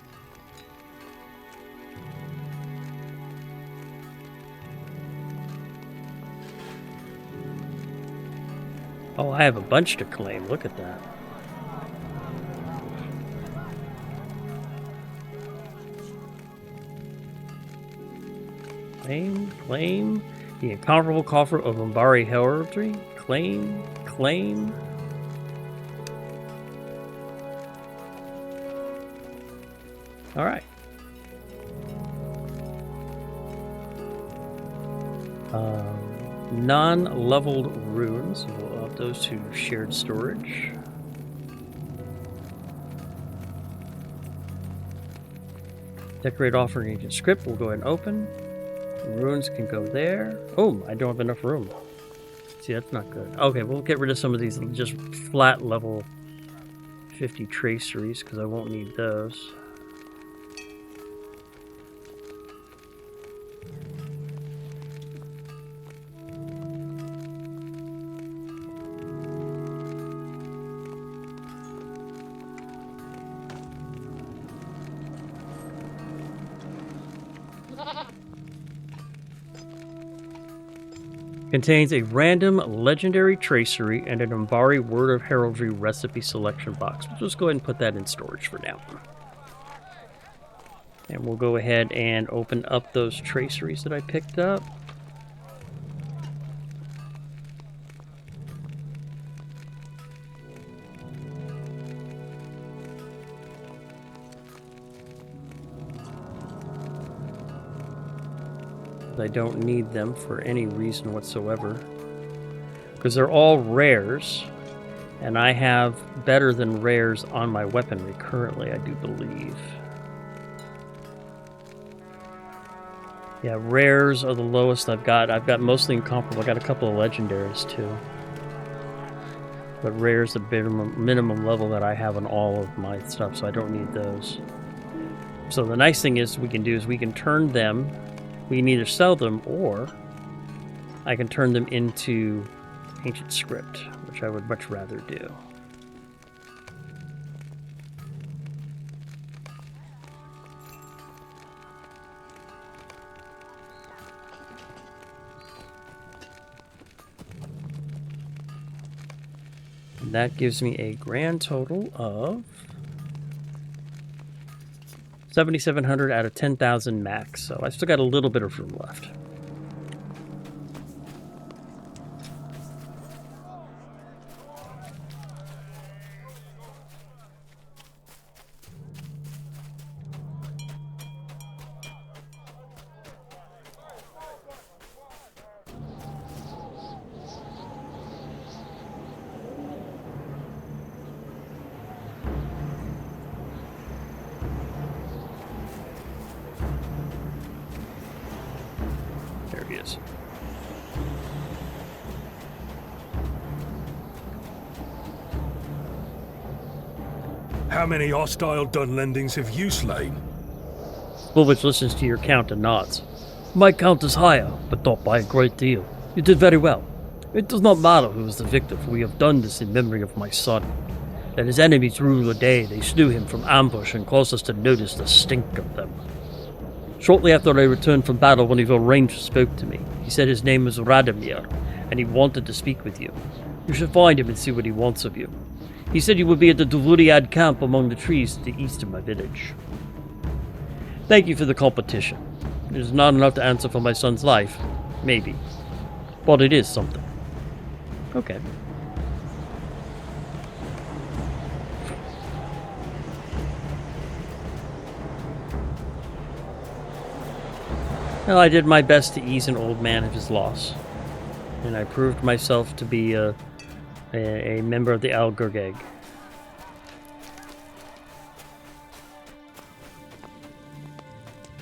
Oh, I have a bunch to claim. Look at that. Claim. The incomparable coffer of Umbari heraldry. Claim. Alright. Non-leveled runes. We'll add those to shared storage. Decorate offering agent script. We'll go ahead and open. Runes can go there. Oh, I don't have enough room. See, that's not good. Okay, we'll get rid of some of these just flat level 50 traceries because I won't need those. Contains a random legendary tracery and an Umbari Word of Heraldry recipe selection box. We'll just go ahead and put that in storage for now. And we'll go ahead and open up those traceries that I picked up. I don't need them for any reason whatsoever because they're all rares and I have better than rares on my weaponry currently, I do believe. Yeah, rares are the lowest I've got. I've got mostly incomparable. I got a couple of legendaries too, but rare's the minimum level that I have on all of my stuff, so I don't need those. So the nice thing is we can turn them. We can either sell them or I can turn them into ancient script, which I would much rather do. And that gives me a grand total of 7,700 out of 10,000 max, so I still got a little bit of room left. There he is. How many hostile Dunlendings have you slain? Bulwich listens to your count and nods. My count is higher, but not by a great deal. You did very well. It does not matter who is the victor, for we have done this in memory of my son. That his enemies rule the day, they slew him from ambush and caused us to notice the stink of them. Shortly after I returned from battle, one of your rangers spoke to me. He said his name was Radomir, and he wanted to speak with you. You should find him and see what he wants of you. He said you would be at the Duvuriad camp among the trees to the east of my village. Thank you for the competition. It is not enough to answer for my son's life. Maybe. But it is something. Okay. Well, I did my best to ease an old man of his loss. And I proved myself to be a member of the Algorgeg.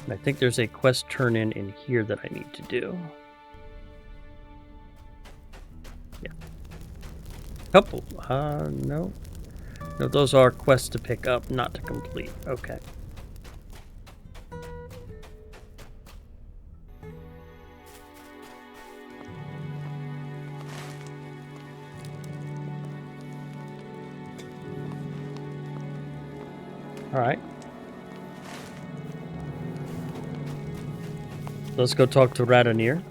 I think there's a quest turn-in here that I need to do. Yeah. Couple. No. No, those are quests to pick up, not to complete. Okay. Alright. Let's go talk to Radomir.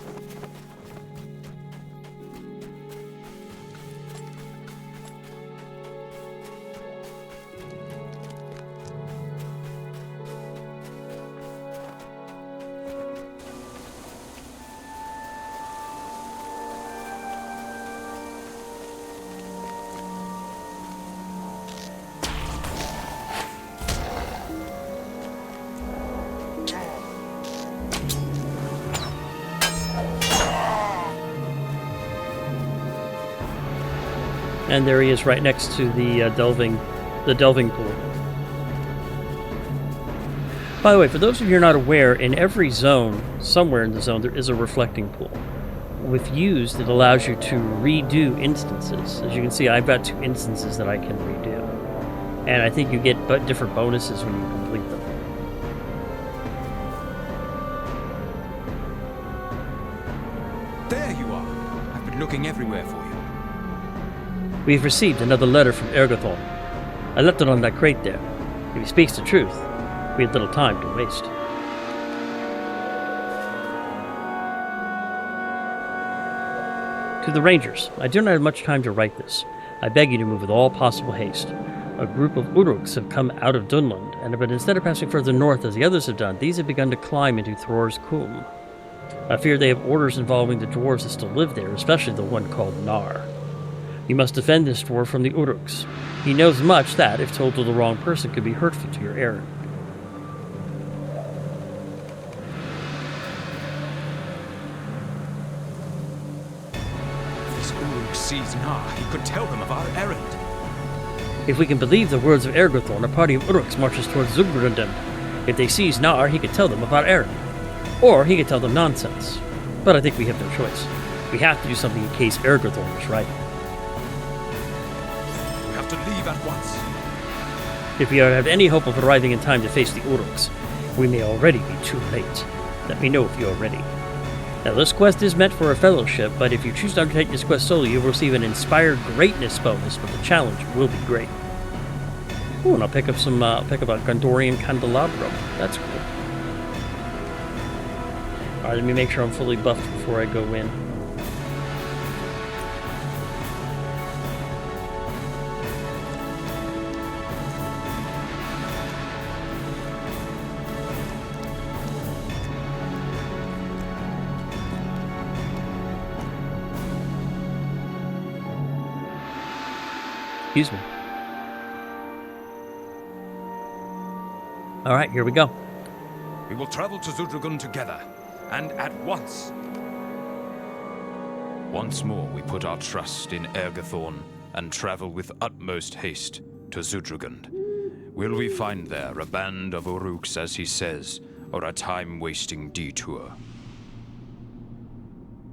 And there he is right next to the delving pool. By the way, for those of you who are not aware, in every zone, somewhere in the zone, there is a reflecting pool. With used, it allows you to redo instances. As you can see, I've got 2 instances that I can redo. And I think you get different bonuses when you complete them. There you are. I've been looking everywhere for you. We've received another letter from Ergothon. I left it on that crate there. If he speaks the truth, we had little time to waste. To the Rangers, I do not have much time to write this. I beg you to move with all possible haste. A group of Uruks have come out of Dunland, but instead of passing further north as the others have done, these have begun to climb into Thror's Coombe. I fear they have orders involving the dwarves that still live there, especially the one called Nar. You must defend this dwarf from the Uruks. He knows much that, if told to the wrong person, could be hurtful to your errand. If this Uruk sees Nar, he could tell them of our errand. If we can believe the words of Ergothorn, a party of Uruks marches towards Zugrundum. If they seize Nar, he could tell them of our errand. Or he could tell them nonsense. But I think we have no choice. We have to do something in case Ergothorn is right. We have to leave at once. If we are to have any hope of arriving in time to face the Uruks, we may already be too late. Let me know if you are ready. Now, this quest is meant for a fellowship, but if you choose to undertake this quest solo, you will receive an Inspired Greatness bonus, but the challenge will be great. Ooh, and I'll pick up a Gondorian Candelabro. That's cool. Alright, let me make sure I'm fully buffed before I go in. Excuse me. Alright, here we go. We will travel to Zudragun together, and at once. Once more we put our trust in Ergothorn and travel with utmost haste to Zudragund. Will we find there a band of Uruks, as he says, or a time-wasting detour?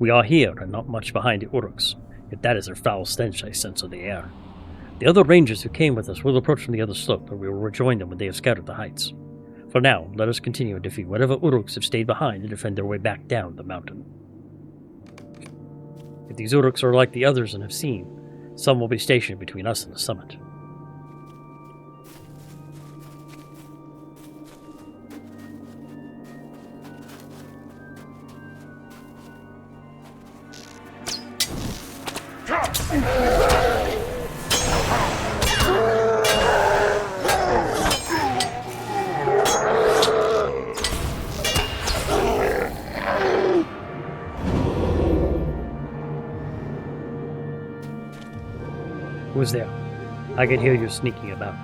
We are here, and not much behind the Uruks. If that is their foul stench I sense in the air. The other rangers who came with us will approach from the other slope, and we will rejoin them when they have scouted the heights. For now, let us continue and defeat whatever Uruks have stayed behind and defend their way back down the mountain. If these Uruks are like the others and have seen, some will be stationed between us and the summit. Who's there? I can hear you sneaking about.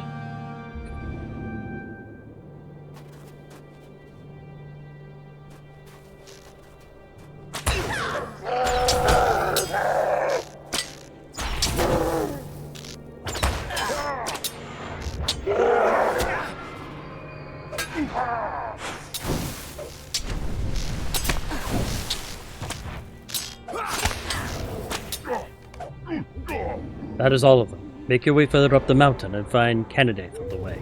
That is all of them. Make your way further up the mountain and find Enewaithe on the way.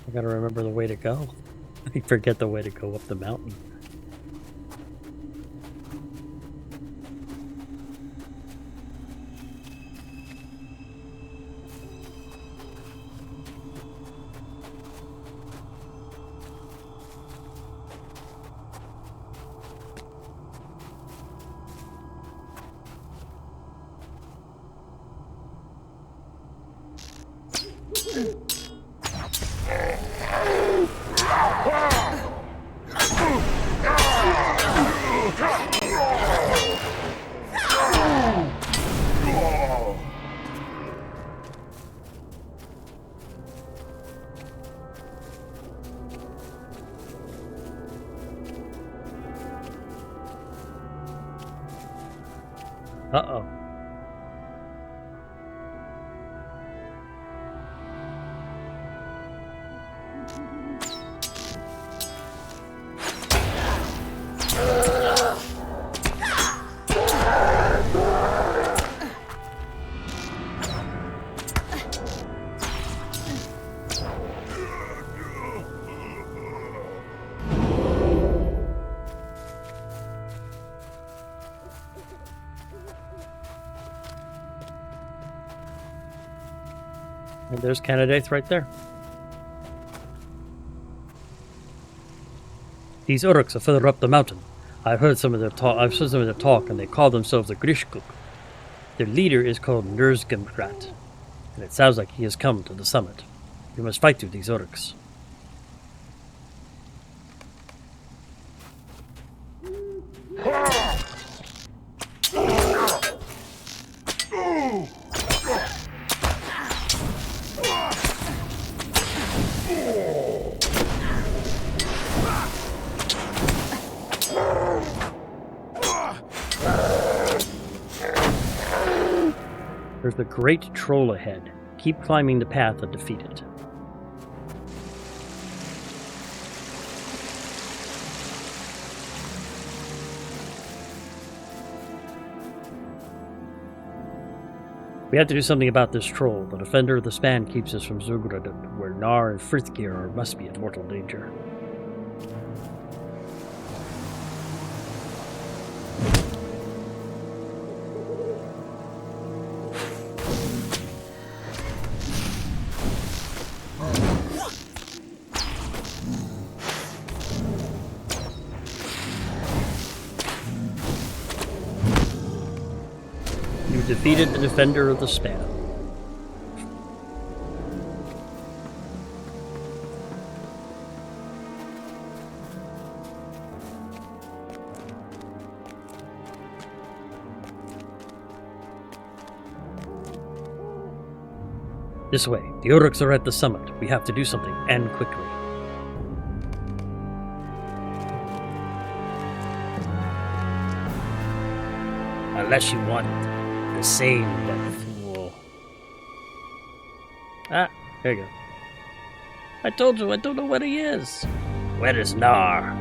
I gotta remember the way to go. I forget the way to go up the mountain. Uh-oh. And there's Enewaithe right there. These Uruks are further up the mountain. I've heard some of their talk, and they call themselves the Grishkuk. Their leader is called Nurzgemgrat, and it sounds like he has come to the summit. We must fight through these Uruks. There's the great troll ahead. Keep climbing the path and defeat it. We have to do something about this troll. The defender of the span keeps us from Zugradun, where Nar and Frithgeir must be in mortal danger. Defeated the defender of the span. This way. The Uruks are at the summit. We have to do something, and quickly. Unless you want the same, that fool. Ah, there you go. I told you, I don't know where he is. Where is Nar?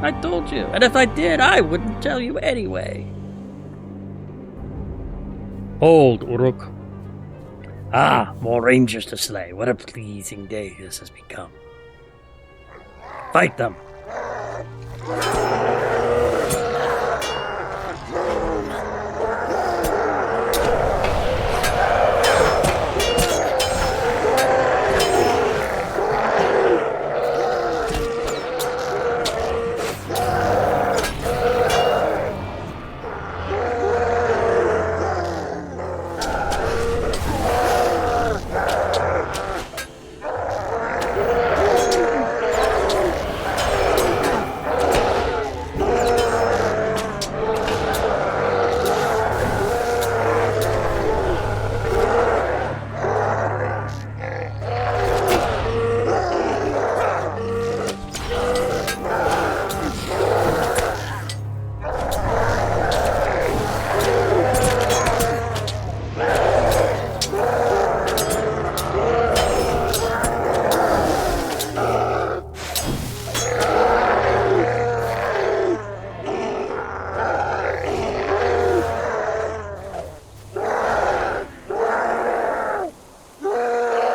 I told you, and if I did, I wouldn't tell you anyway. Hold, Uruk. Ah, more rangers to slay. What a pleasing day this has become. Fight them.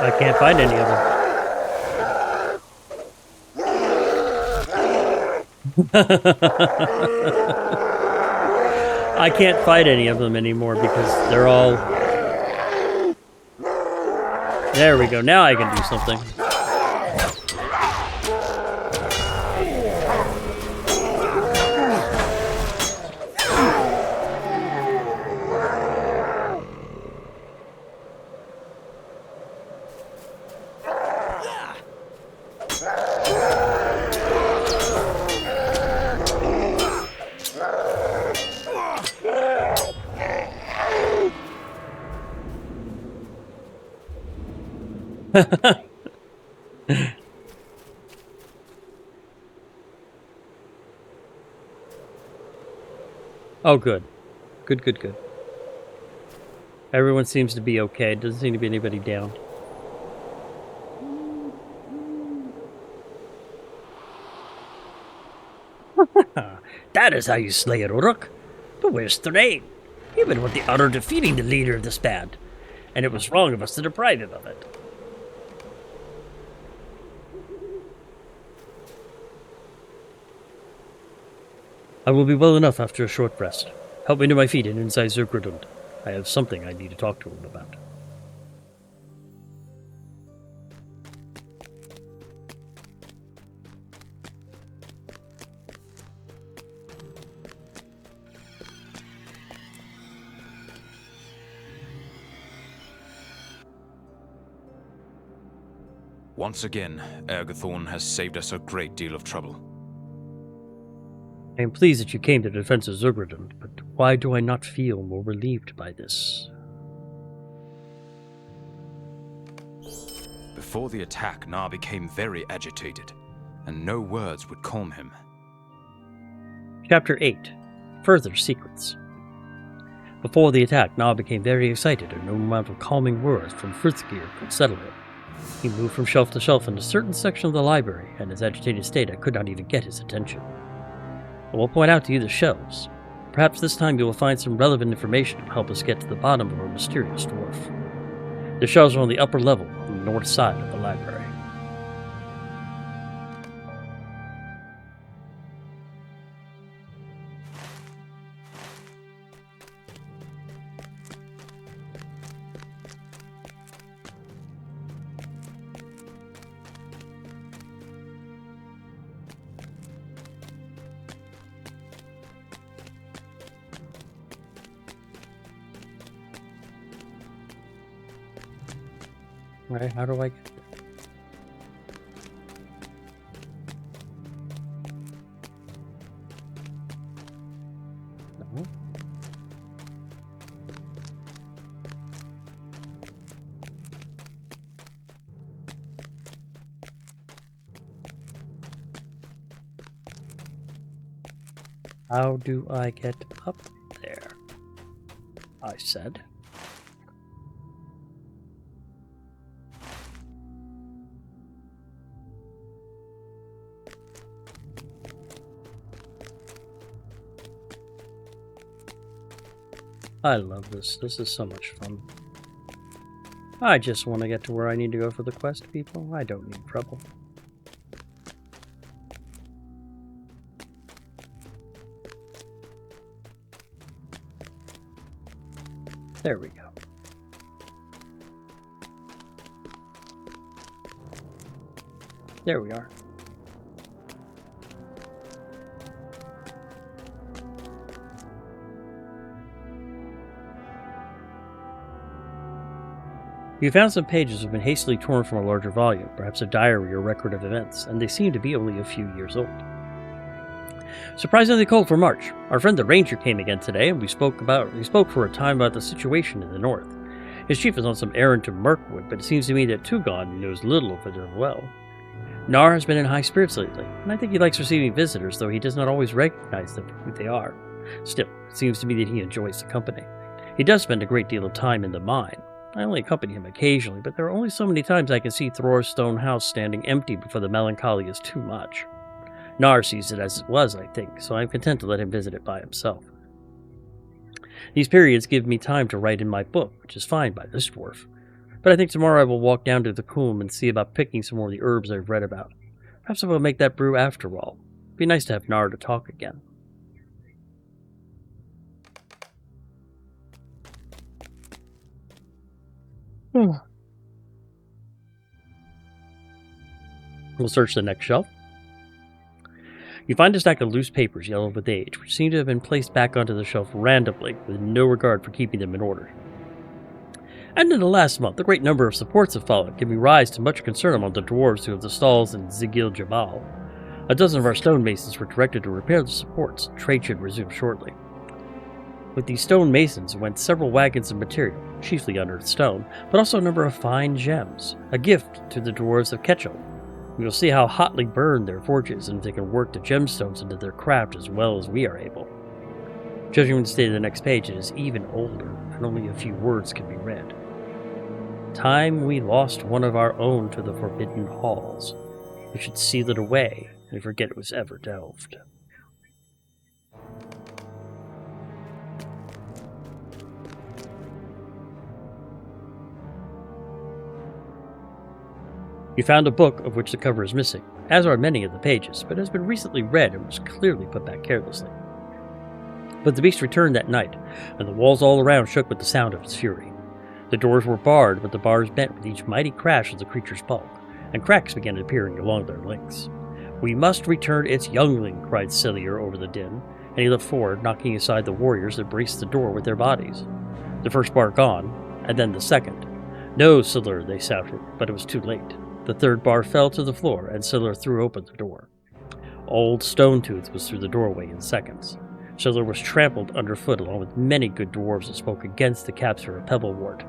I can't find any of them. I can't fight any of them anymore because they're all... There we go. Now I can do something. Oh, good. Good. Everyone seems to be okay. Doesn't seem to be anybody down. That is how you slay an Uruk. But where's Thrain? He would want the honor of defeating the leader of this band, and it was wrong of us to deprive him of it. I will be well enough after a short rest. Help me to my feet and inside Zergradund. I have something I need to talk to him about. Once again, Ergothorn has saved us a great deal of trouble. I am pleased that you came to the defense of Zergradund, but why do I not feel more relieved by this? Before the attack, Nar became very agitated, and no words would calm him. Chapter 8. Further Secrets. Before the attack, Na became very excited, and no amount of calming words from Frithgear could settle him. He moved from shelf to shelf in a certain section of the library, and in his agitated state I could not even get his attention. I will point out to you the shelves. Perhaps this time you will find some relevant information to help us get to the bottom of our mysterious dwarf. The shelves are on the upper level, on the north side of the library. Right, how do I get there? No. How do I get up there? I said. I love this. This is so much fun. I just want to get to where I need to go for the quest, people. I don't need trouble. There we go. There we are. You found some pages that have been hastily torn from a larger volume, perhaps a diary or record of events, and they seem to be only a few years old. Surprisingly cold for March. Our friend the Ranger came again today, and we spoke for a time about the situation in the north. His chief is on some errand to Mirkwood, but it seems to me that Tugon knows little of it as well. Nar has been in high spirits lately, and I think he likes receiving visitors, though he does not always recognize them for who they are. Still, it seems to me that he enjoys the company. He does spend a great deal of time in the mine. I only accompany him occasionally, but there are only so many times I can see Thror's stone house standing empty before the melancholy is too much. Nar sees it as it was, I think, so I am content to let him visit it by himself. These periods give me time to write in my book, which is fine by this dwarf. But I think tomorrow I will walk down to the Coombe and see about picking some more of the herbs I've read about. Perhaps I will make that brew after all. It'd be nice to have Nar to talk again. We'll search the next shelf. You find a stack of loose papers yellow with age, which seem to have been placed back onto the shelf randomly, with no regard for keeping them in order. And in the last month, a great number of supports have followed, giving rise to much concern among the dwarves who have the stalls in Zigil Jabal. A dozen of our stonemasons were directed to repair the supports. Trade should resume shortly. With these stonemasons went several wagons of material, chiefly unearthed stone, but also a number of fine gems, a gift to the dwarves of Ketchel. We will see how hotly burned their forges and if they can work the gemstones into their craft as well as we are able. Judging from the state of the next page, it is even older. and only a few words can be read. Time we lost one of our own to the forbidden halls. We should seal it away and forget it was ever delved. You found a book of which the cover is missing, as are many of the pages, but has been recently read and was clearly put back carelessly. But the beast returned that night, and the walls all around shook with the sound of its fury. The doors were barred, but the bars bent with each mighty crash of the creature's bulk, and cracks began appearing along their lengths. "We must return its youngling," cried Celier over the din, and he leapt forward, knocking aside the warriors that braced the door with their bodies. The first bar gone, and then the second. "No, Celier," they shouted, but it was too late. The third bar fell to the floor, and Celier threw open the door. Old Stonetooth was through the doorway in seconds. Celier was trampled underfoot along with many good dwarves that spoke against the capture of Pebblewort.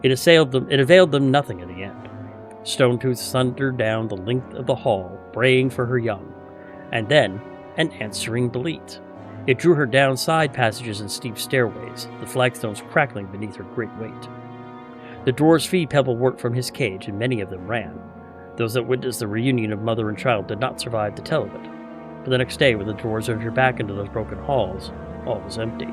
It availed them nothing in the end. Stonetooth thundered down the length of the hall, braying for her young, and then an answering bleat. It drew her down side passages and steep stairways, the flagstones crackling beneath her great weight. The dwarves freed Pebblewort from his cage, and many of them ran. Those that witnessed the reunion of mother and child did not survive to tell of it. But the next day, when the dwarves entered back into those broken halls, all was empty.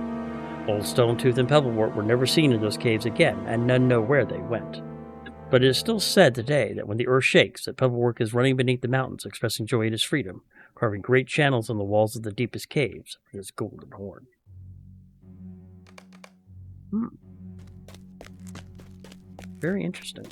Old Stonetooth and Pebblewort were never seen in those caves again, and none know where they went. But it is still said today that when the earth shakes, that Pebblewort is running beneath the mountains, expressing joy at his freedom, carving great channels on the walls of the deepest caves with his golden horn. Very interesting.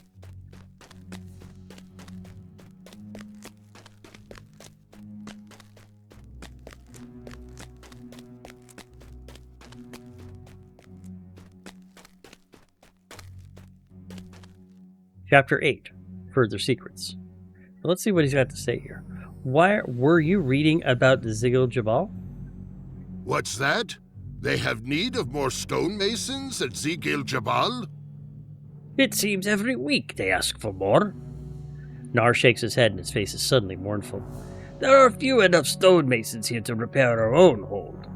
Chapter 8, Further Secrets. Now let's see what he's got to say here. Why were you reading about the Zigil Jabal? What's that? They have need of more stonemasons at Zigil Jabal? It seems every week they ask for more. Nar shakes his head and his face is suddenly mournful. There are few enough stonemasons here to repair our own hold.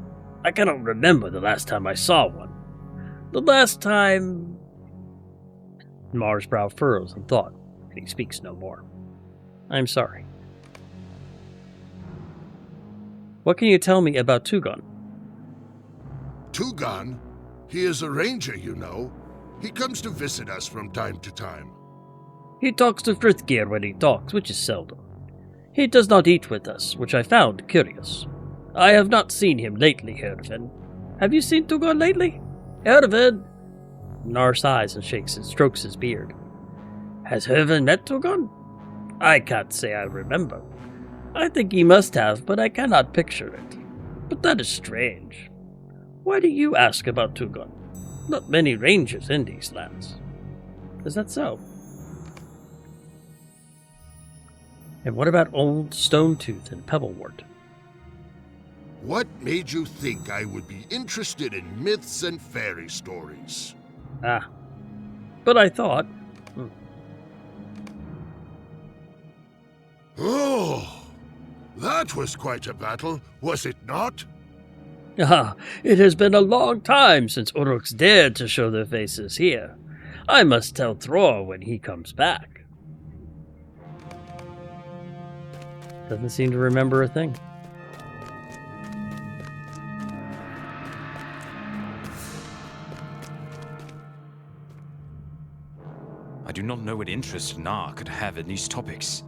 I cannot remember the last time I saw one. The last time... Mar's brow furrows in thought, and he speaks no more. I'm sorry. What can you tell me about Tugon? Tugon? He is a ranger, you know. He comes to visit us from time to time. He talks to Frithgeir when he talks, which is seldom. He does not eat with us, which I found curious. I have not seen him lately, Hervin. Have you seen Tugon lately? Hervin! Nar sighs and strokes his beard. Has Hervin met Tugon? I can't say I remember. I think he must have, but I cannot picture it. But that is strange. Why do you ask about Tugon? Not many rangers in these lands. Is that so? And what about old Stonetooth and Pebblewort? What made you think I would be interested in myths and fairy stories? Ah. But I thought... Oh, that was quite a battle, was it not? Ah, it has been a long time since Uruks dared to show their faces here. I must tell Thror when he comes back. Doesn't seem to remember a thing. I do not know what interest Nar could have in these topics.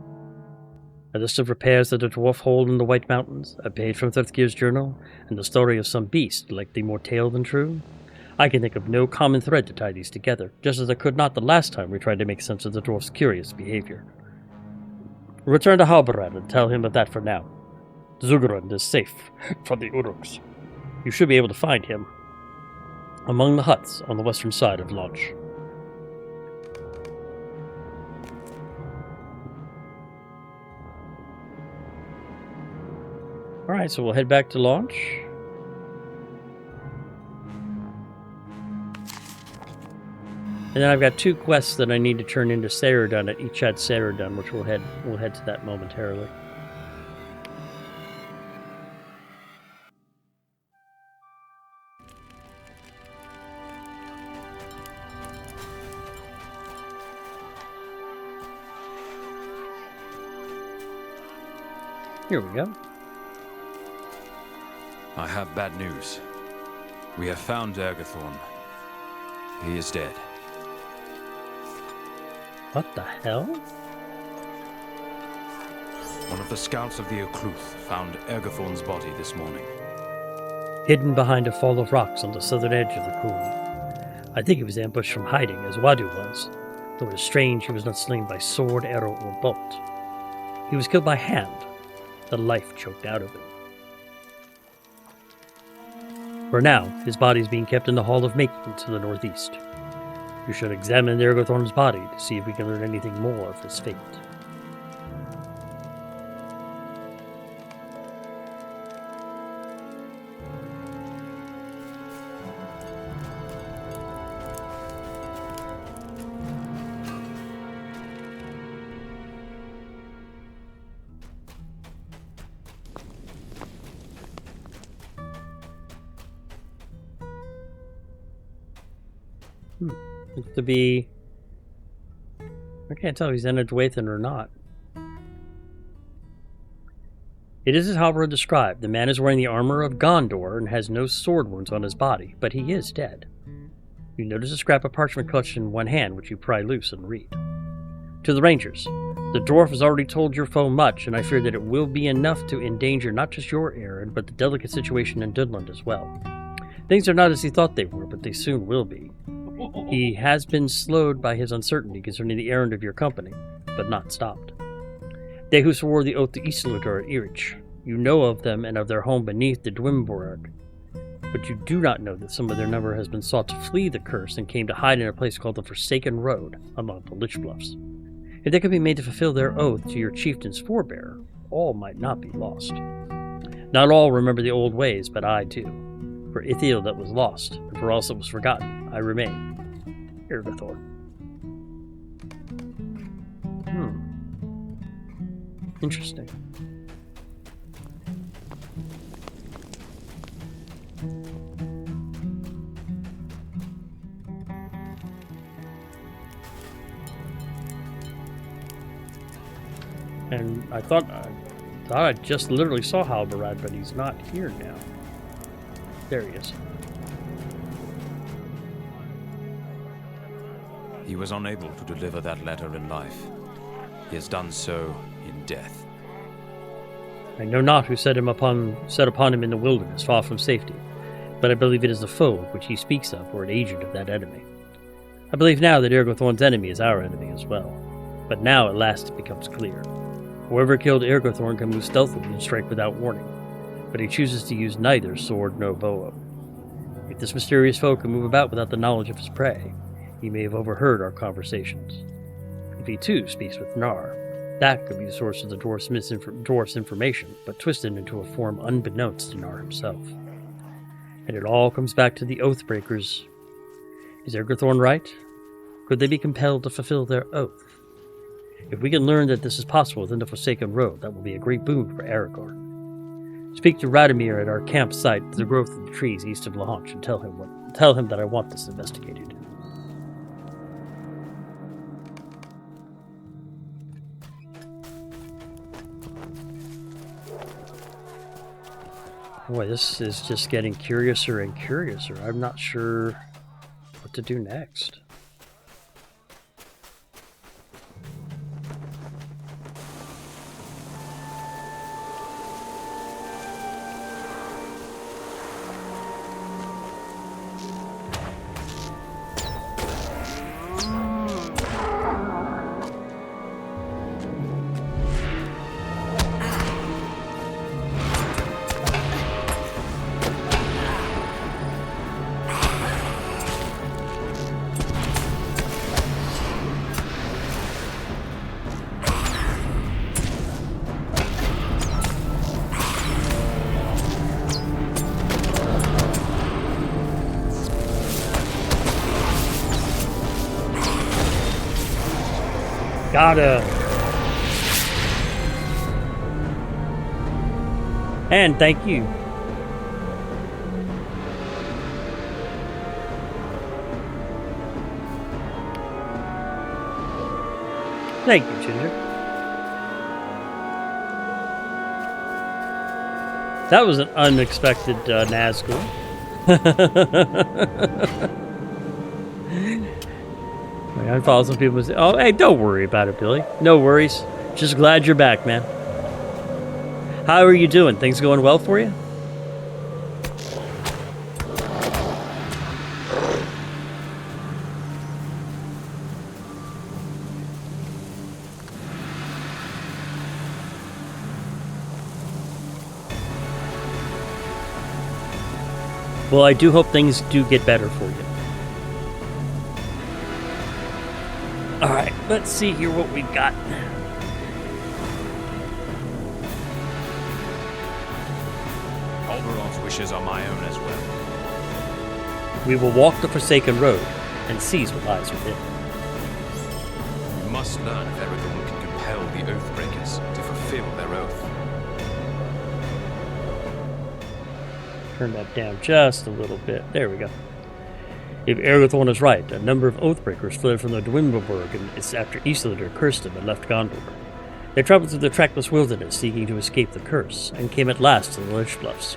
A list of repairs at a dwarf hole in the White Mountains, a page from Thirthgear's journal, and the story of some beast, likely more tale than true. I can think of no common thread to tie these together, just as I could not the last time we tried to make sense of the dwarf's curious behavior. Return to Halbarad and tell him of that for now. Zugurund is safe from the Uruks. You should be able to find him among the huts on the western side of Launch. Alright, so we'll head back to Launch. And then I've got 2 quests that I need to turn into Ceridun at Echad Ceridun, which we'll head to that momentarily. Here we go. I have bad news. We have found Ergothorn. He is dead. What the hell? One of the scouts of the Occluth found Ergothorn's body this morning. Hidden behind a fall of rocks on the southern edge of the cool. I think he was ambushed from hiding, as Wadu was, though it is strange he was not slain by sword, arrow, or bolt. He was killed by hand, the life choked out of him. For now, his body is being kept in the Hall of Making to the northeast. You should examine Ergothorn's body to see if we can learn anything more of his fate. Looks to be... I can't tell if he's Enewaithe or not. It is as Halvard described. The man is wearing the armor of Gondor and has no sword wounds on his body, but he is dead. You notice a scrap of parchment clutched in one hand, which you pry loose and read. To the Rangers, the dwarf has already told your foe much, and I fear that it will be enough to endanger not just your errand, but the delicate situation in Dunland as well. Things are not as he thought they were, but they soon will be. He has been slowed by his uncertainty concerning the errand of your company, but not stopped. They who swore the oath to Isildur are at Erich. You know of them and of their home beneath the Dwimborg, but you do not know that some of their number has been sought to flee the curse and came to hide in a place called the Forsaken Road among the Lich Bluffs. If they could be made to fulfill their oath to your chieftain's forebearer, all might not be lost. Not all remember the old ways, but I do. For Ithiel that was lost, and for all that was forgotten, I remain. Ergothorn. Interesting. And I thought I just literally saw Halbarad, but he's not here now. There he is. He was unable to deliver that letter in life. He has done so in death. I know not who set upon him in the wilderness, far from safety, but I believe it is the foe which he speaks of, or an agent of that enemy. I believe now that Ergothorn's enemy is our enemy as well, but now at last it becomes clear. Whoever killed Ergothorn can move stealthily and strike without warning, but he chooses to use neither sword nor bow. If this mysterious foe can move about without the knowledge of his prey, he may have overheard our conversations. If he too speaks with Nar, that could be the source of the dwarf's information, but twisted into a form unbeknownst to Nar himself. And it all comes back to the Oathbreakers. Is Ergothorn right? Could they be compelled to fulfill their oath? If we can learn that this is possible within the Forsaken Road, that will be a great boon for Aragorn. Speak to Radomir at our campsite, the growth of the trees east of Launch, and tell him that I want this investigated. Boy, this is just getting curiouser and curiouser. I'm not sure what to do next. Got him. And thank you. Thank you, Ginger. That was an unexpected Nazgul. I follow some people and say, oh, hey, don't worry about it, Billy. No worries. Just glad you're back, man. How are you doing? Things going well for you? Well, I do hope things do get better for you. Alright, let's see here what we've got. Alberon's wishes are my own as well. We will walk the Forsaken Road and seize what lies within. We must learn if Ereghorn can compel the Oathbreakers to fulfill their oath. Turn that down just a little bit. There we go. If Ereghorn is right, a number of Oathbreakers fled from the Dwindleburg and after Isildur cursed them and left Gondor. They traveled through the trackless wilderness seeking to escape the curse, and came at last to the Lich Bluffs.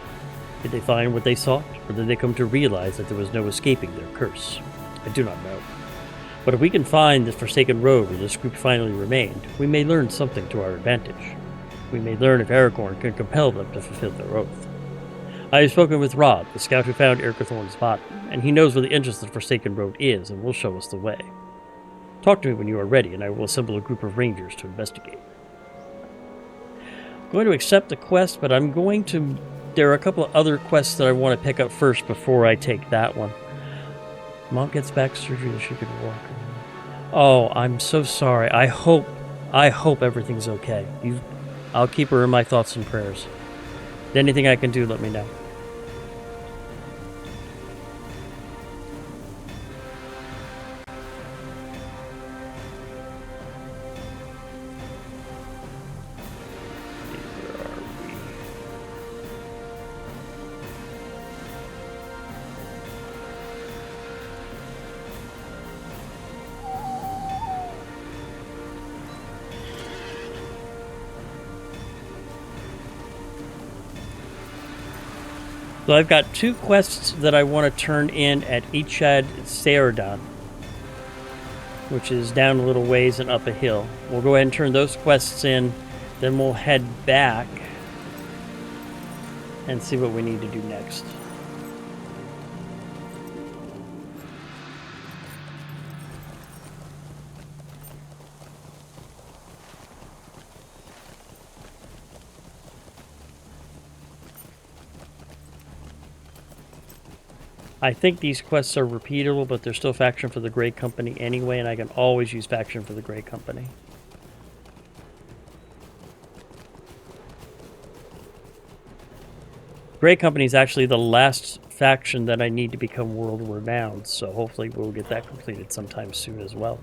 Did they find what they sought, or did they come to realize that there was no escaping their curse? I do not know. But if we can find the Forsaken Road where this group finally remained, we may learn something to our advantage. We may learn if Ereghorn can compel them to fulfill their oath. I have spoken with Rod, the scout who found Ereghorn's body, and he knows where the entrance to the Forsaken Road is and will show us the way. Talk to me when you are ready, and I will assemble a group of rangers to investigate. I'm going to accept the quest, but I'm going to... There are a couple of other quests that I want to pick up first before I take that one. Mom gets back surgery that she could walk. Oh, I'm so sorry. I hope everything's okay. I'll keep her in my thoughts and prayers. Anything I can do, let me know. So I've got 2 quests that I want to turn in at Echad Saerdon, which is down a little ways and up a hill. We'll go ahead and turn those quests in, then we'll head back and see what we need to do next. I think these quests are repeatable, but they're still faction for the Grey Company anyway, and I can always use faction for the Grey Company. Grey Company is actually the last faction that I need to become world renowned, so hopefully we'll get that completed sometime soon as well.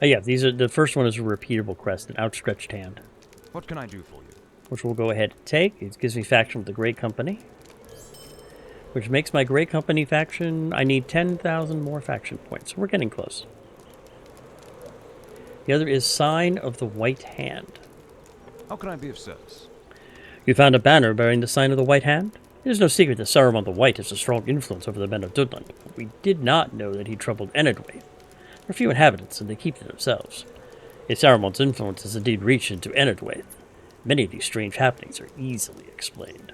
Yeah, the first one is a repeatable quest, an outstretched hand. What can I do for you? Which we'll go ahead and take. It gives me faction with the Grey Company. Which makes my Grey Company faction, I need 10,000 more faction points. We're getting close. The other is Sign of the White Hand. How can I be of service? You found a banner bearing the Sign of the White Hand? It is no secret that Saruman the White has a strong influence over the men of Dudland, but we did not know that he troubled Enewaithe. There are few inhabitants, and they keep to themselves. If Saruman's influence has indeed reached into Enewaithe, many of these strange happenings are easily explained.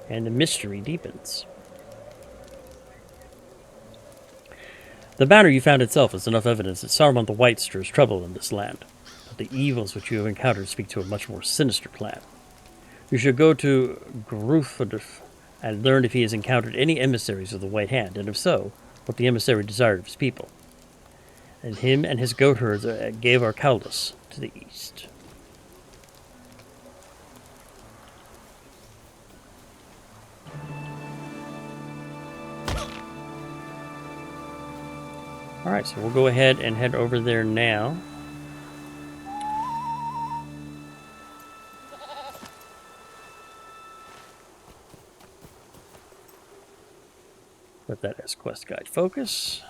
And the mystery deepens. The banner you found itself is enough evidence that Saruman the White stirs trouble in this land, but the evils which you have encountered speak to a much more sinister plan. You should go to Grufaduf and learn if he has encountered any emissaries of the White Hand, and if so, what the emissary desired of his people. And him and his goat herds gave Arcaldus to the east. Alright, so we'll go ahead and head over there now. Let that as quest guide focus.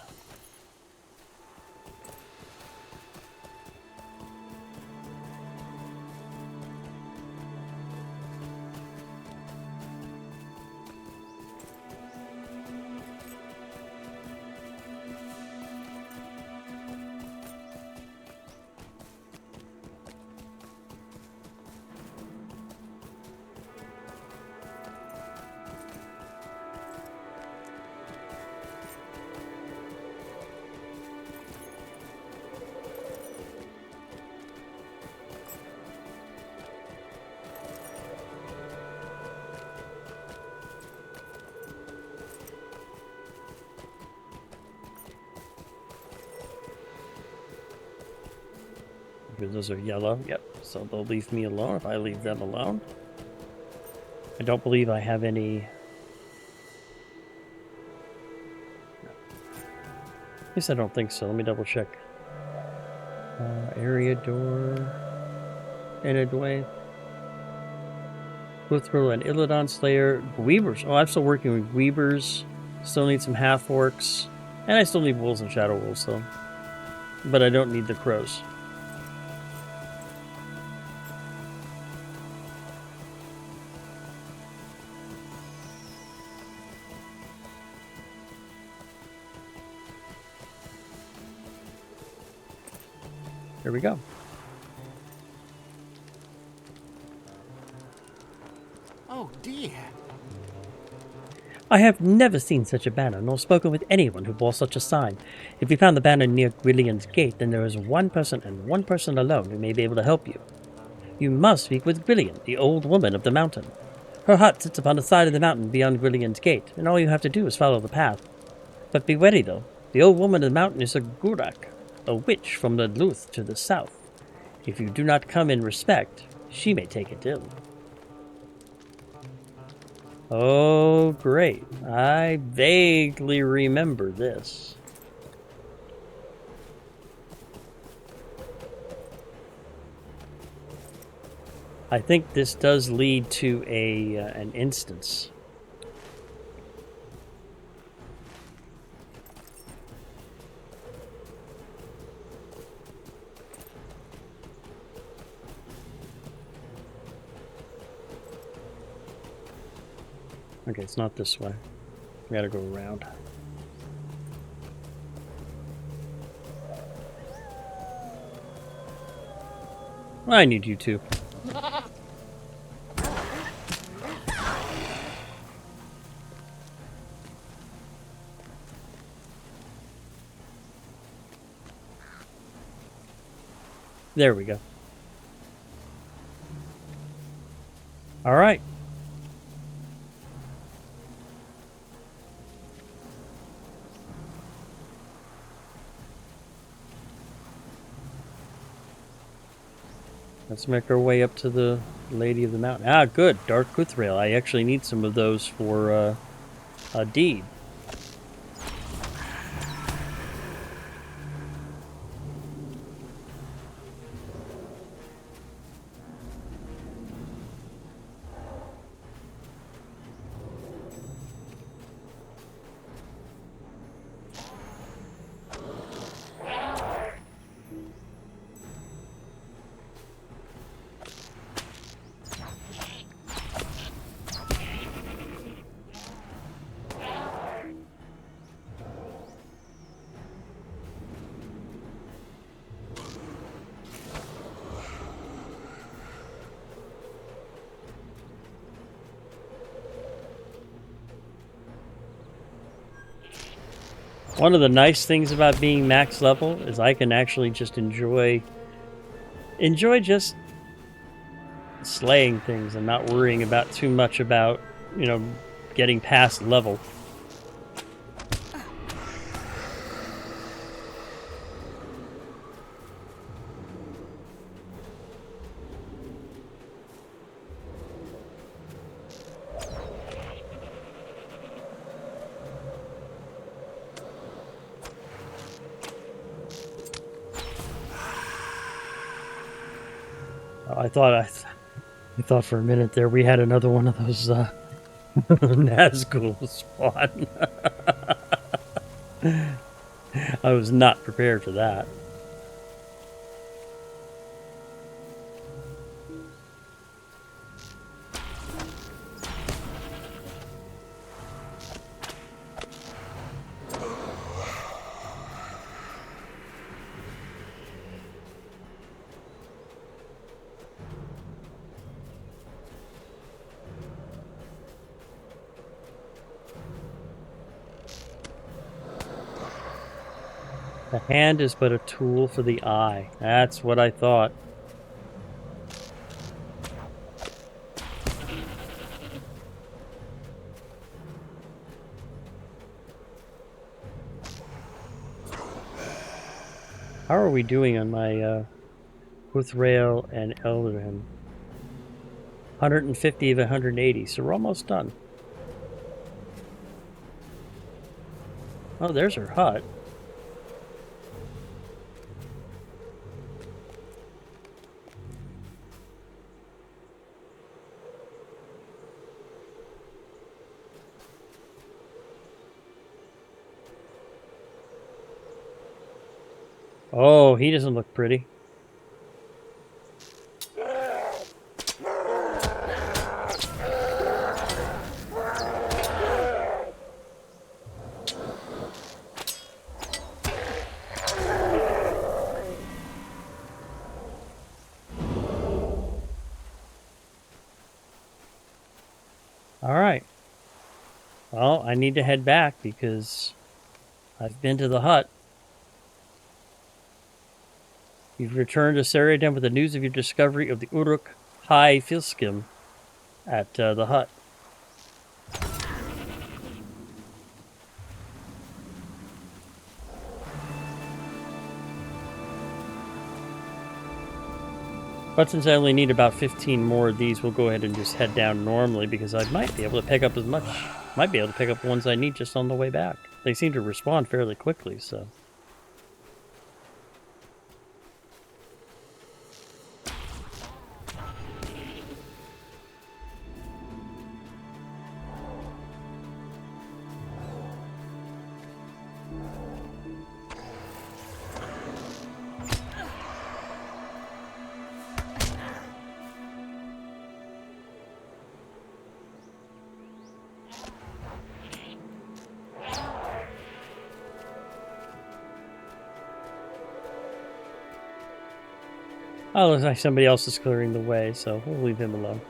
Those are yellow. Yep. So they'll leave me alone if I leave them alone. I don't believe I have any... No. At least I don't think so. Let me double check. Area door... Enewaithe. LOTRO and Illidan Slayer. Weavers. Oh, I'm still working with Weavers. Still need some half-orcs. And I still need wolves and shadow wolves, though. But I don't need the crows. Here we go. Oh dear. I have never seen such a banner, nor spoken with anyone who bore such a sign. If you found the banner near Gwillion's gate, then there is one person and one person alone who may be able to help you. You must speak with Gwillion, the old woman of the mountain. Her hut sits upon the side of the mountain beyond Gwillion's gate, and all you have to do is follow the path. But be wary, though. The old woman of the mountain is a Gurak, a witch from the Luth to the south. If you do not come in respect, she may take it ill. Oh, great. I vaguely remember this. I think this does lead to an instance. Okay, it's not this way. We gotta go around. I need you too. There we go. All right. Let's make our way up to the Lady of the Mountain. Ah, good. Dark Guthrail. I actually need some of those for a deed. One of the nice things about being max level is I can actually just enjoy just slaying things and not worrying about too much about, you know, getting past level. I thought for a minute there we had another one of those Nazgul spawn. I was not prepared for that. The hand is but a tool for the eye. That's what I thought. How are we doing on my Uthrail and Eldrin? 150 of 180, so we're almost done. Oh, there's her hut. Oh, he doesn't look pretty. Alright. Well, I need to head back because I've been to the hut. You've returned to Saraden with the news of your discovery of the Uruk Hai Filskim at the hut. But since I only need about 15 more of these, we'll go ahead and just head down normally because I might be able to pick up the ones I need just on the way back. They seem to respond fairly quickly, so. Oh, looks like somebody else is clearing the way, so we'll leave him alone.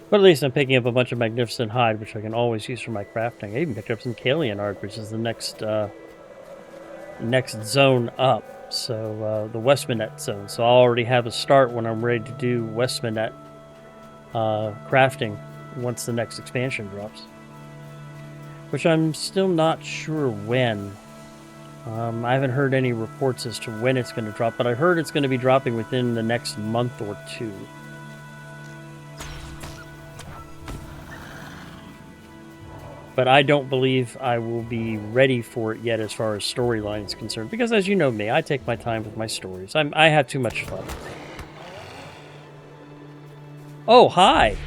But at least I'm picking up a bunch of magnificent hide, which I can always use for my crafting. I even picked up some Kalian art, which is the next zone up. So the Westmanet zone. So I'll already have a start when I'm ready to do Westmanet crafting once the next expansion drops. Which I'm still not sure when. I haven't heard any reports as to when it's going to drop, but I heard it's going to be dropping within the next month or two. But I don't believe I will be ready for it yet as far as storyline is concerned. Because as you know me, I take my time with my stories. I have too much fun. Oh, hi!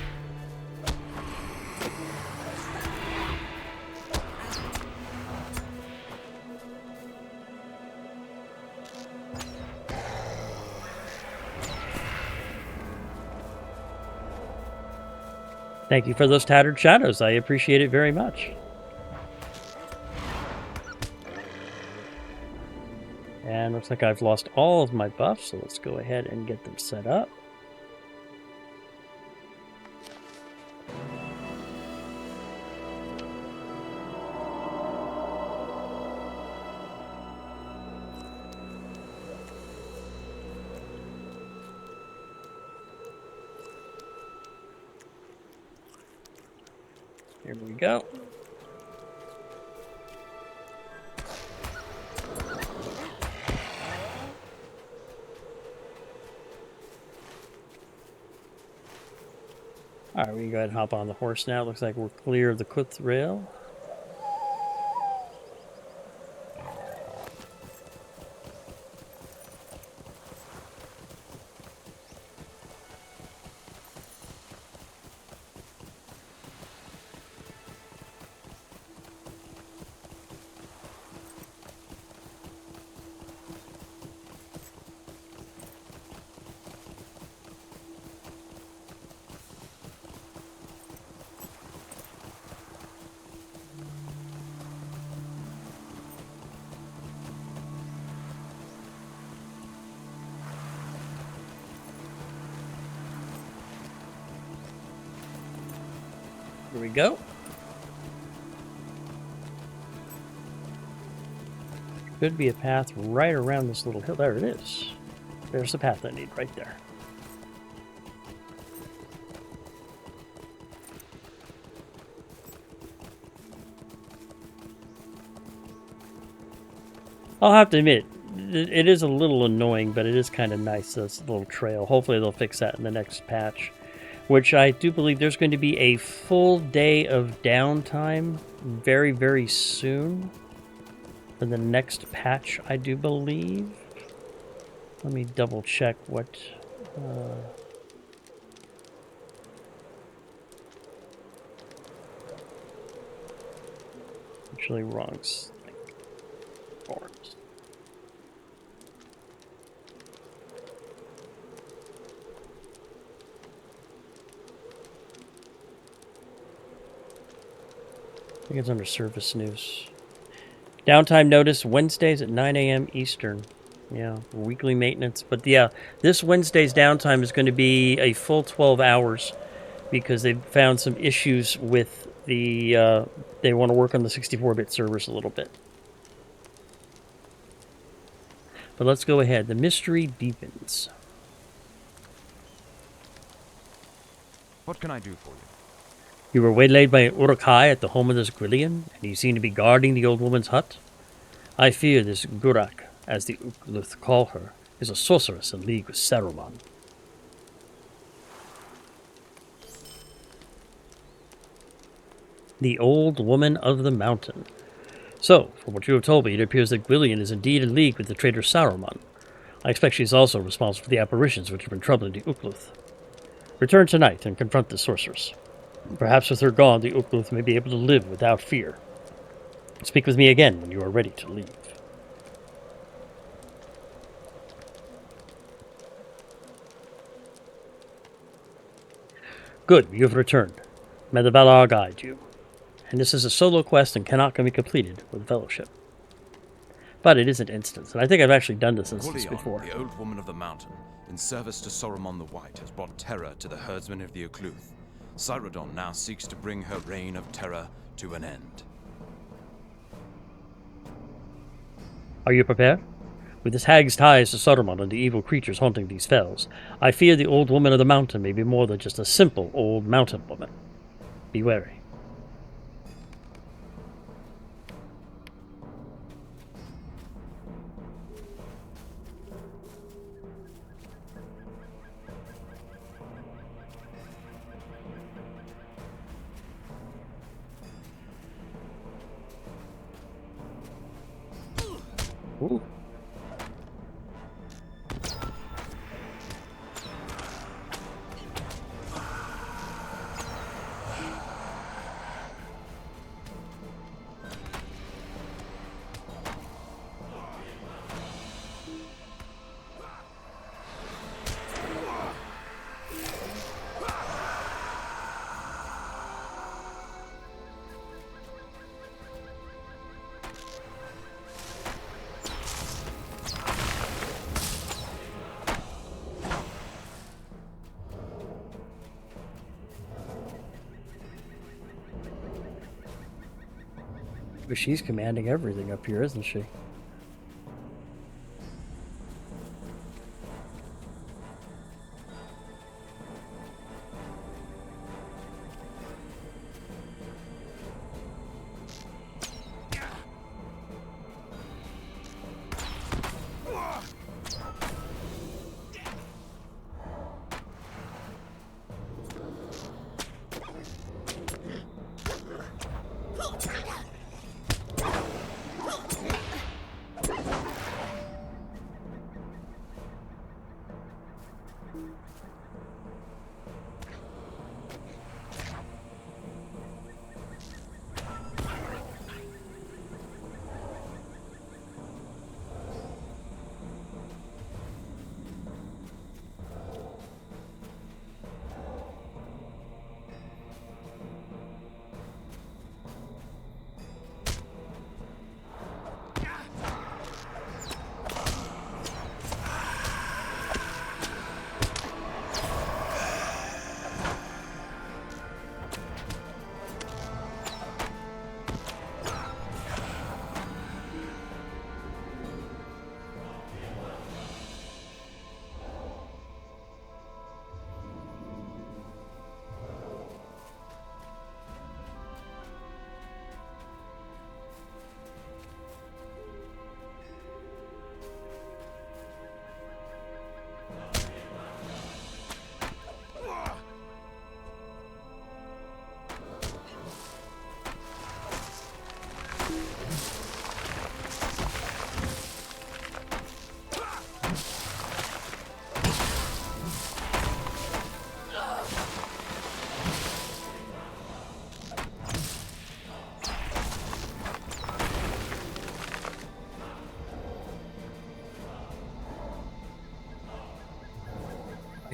Thank you for those tattered shadows. I appreciate it very much. And looks like I've lost all of my buffs, so let's go ahead and get them set up. Here we go. Alright, we can go ahead and hop on the horse now. Looks like we're clear of the Kuth rail. Here we go. Could be a path right around this little hill. There it is. There's the path I need right there. I'll have to admit, it is a little annoying, but it is kind of nice, this little trail. Hopefully they'll fix that in the next patch, which I do believe there's going to be a full day of downtime very, very soon for the next patch, I do believe. Let me double check what... actually wrong. Forest. I think it's under service news. Downtime notice Wednesdays at 9 a.m. Eastern. Yeah, weekly maintenance. But yeah, this Wednesday's downtime is going to be a full 12 hours because they've found some issues with the... they want to work on the 64-bit servers a little bit. But let's go ahead. The mystery deepens. What can I do for you? You were waylaid by an Urukai at the home of this Grillian, and you seem to be guarding the old woman's hut. I fear this Gurak, as the Ukluth call her, is a sorceress in league with Saruman. The old woman of the mountain. So, from what you have told me, it appears that Gwillian is indeed in league with the traitor Saruman. I expect she is also responsible for the apparitions which have been troubling the Ukluth. Return tonight and confront the sorceress. Perhaps with her gone, the Ukluth may be able to live without fear. Speak with me again when you are ready to leave. Good, you have returned. May the Valar guide you. And this is a solo quest and cannot be completed with Fellowship. But it is an instance, and I think I've actually done this instance before. The old woman of the mountain, in service to Saruman the White, has brought terror to the herdsmen of the Ukluth. Cyrodion now seeks to bring her reign of terror to an end. Are you prepared? With this hag's ties to Saruman and the evil creatures haunting these fells, I fear the old woman of the mountain may be more than just a simple old mountain woman. Be wary. Ooh. But she's commanding everything up here, isn't she?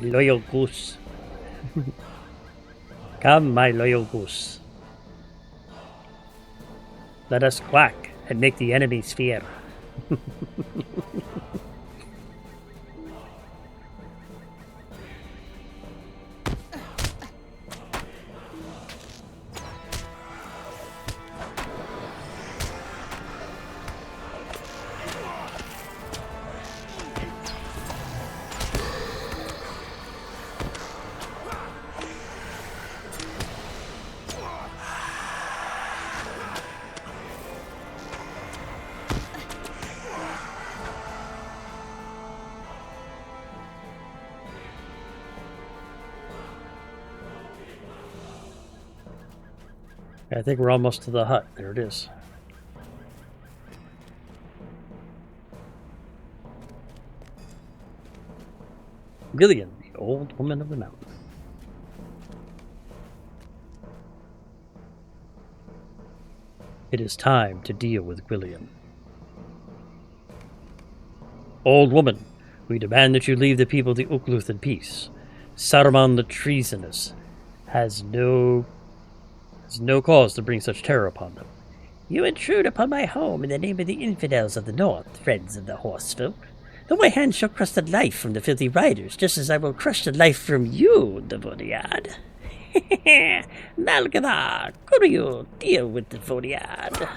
Loyal goose. Come, my loyal goose. Let us quack and make the enemies fear. I think we're almost to the hut. There it is. Gillian, the old woman of the mountain. It is time to deal with Gillian. Old woman, we demand that you leave the people of the Ukluth in peace. Saruman the treasonous has no cause to bring such terror upon them. You intrude upon my home in the name of the infidels of the north, friends of the horsefolk. Though my hand shall crush the life from the filthy riders, just as I will crush the life from you, the Vodiad. Malgadar, Kuryu, deal with the Vodiad.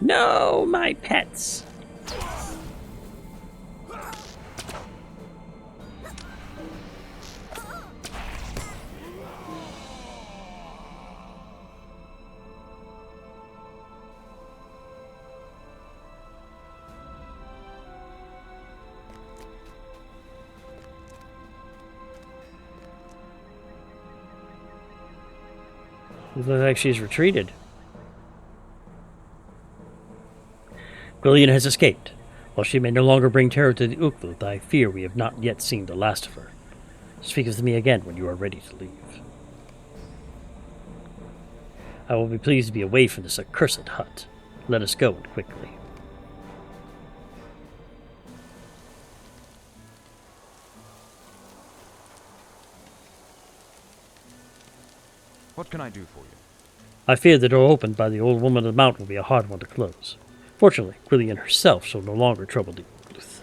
No, my pets. It looks like she's retreated. Gillian has escaped. While she may no longer bring terror to the Ukluth, I fear we have not yet seen the last of her. Speak with me again when you are ready to leave. I will be pleased to be away from this accursed hut. Let us go, and quickly. What can I do for you? I fear the door opened by the old woman of the mountain will be a hard one to close. Fortunately, Gillian herself shall no longer trouble the Ukluth.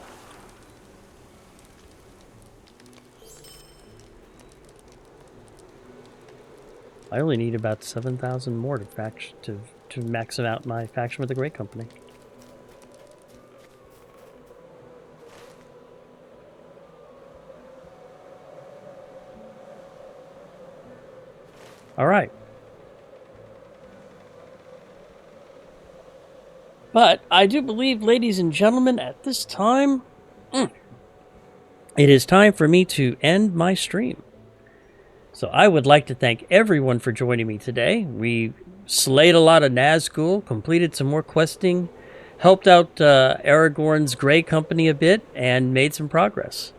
I only need about 7,000 more to max out my faction with the Great Company. All right. But I do believe, ladies and gentlemen, at this time, it is time for me to end my stream. So I would like to thank everyone for joining me today. We slayed a lot of Nazgul, completed some more questing, helped out Aragorn's Grey Company a bit, and made some progress.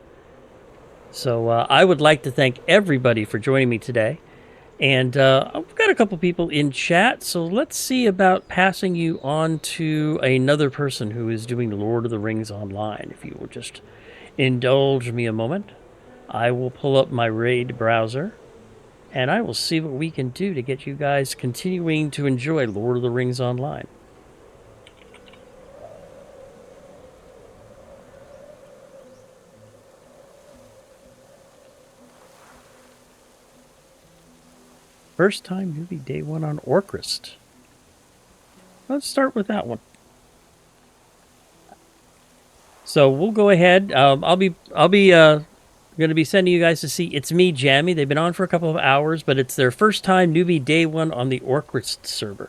So I would like to thank everybody for joining me today. And I've got a couple people in chat, so let's see about passing you on to another person who is doing Lord of the Rings Online. If you will just indulge me a moment, I will pull up my raid browser, and I will see what we can do to get you guys continuing to enjoy Lord of the Rings Online. First time newbie day one on Orcrist. Let's start with that one. So we'll go ahead. I'll be going to be sending you guys to see It's Me, Jammy. They've been on for a couple of hours, but it's their first time newbie day one on the Orcrist server.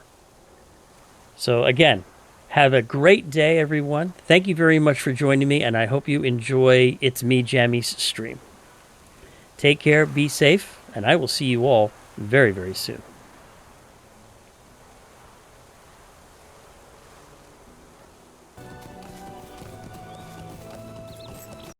So again, have a great day, everyone. Thank you very much for joining me, and I hope you enjoy It's Me, Jammy's stream. Take care, be safe, and I will see you all very, very soon.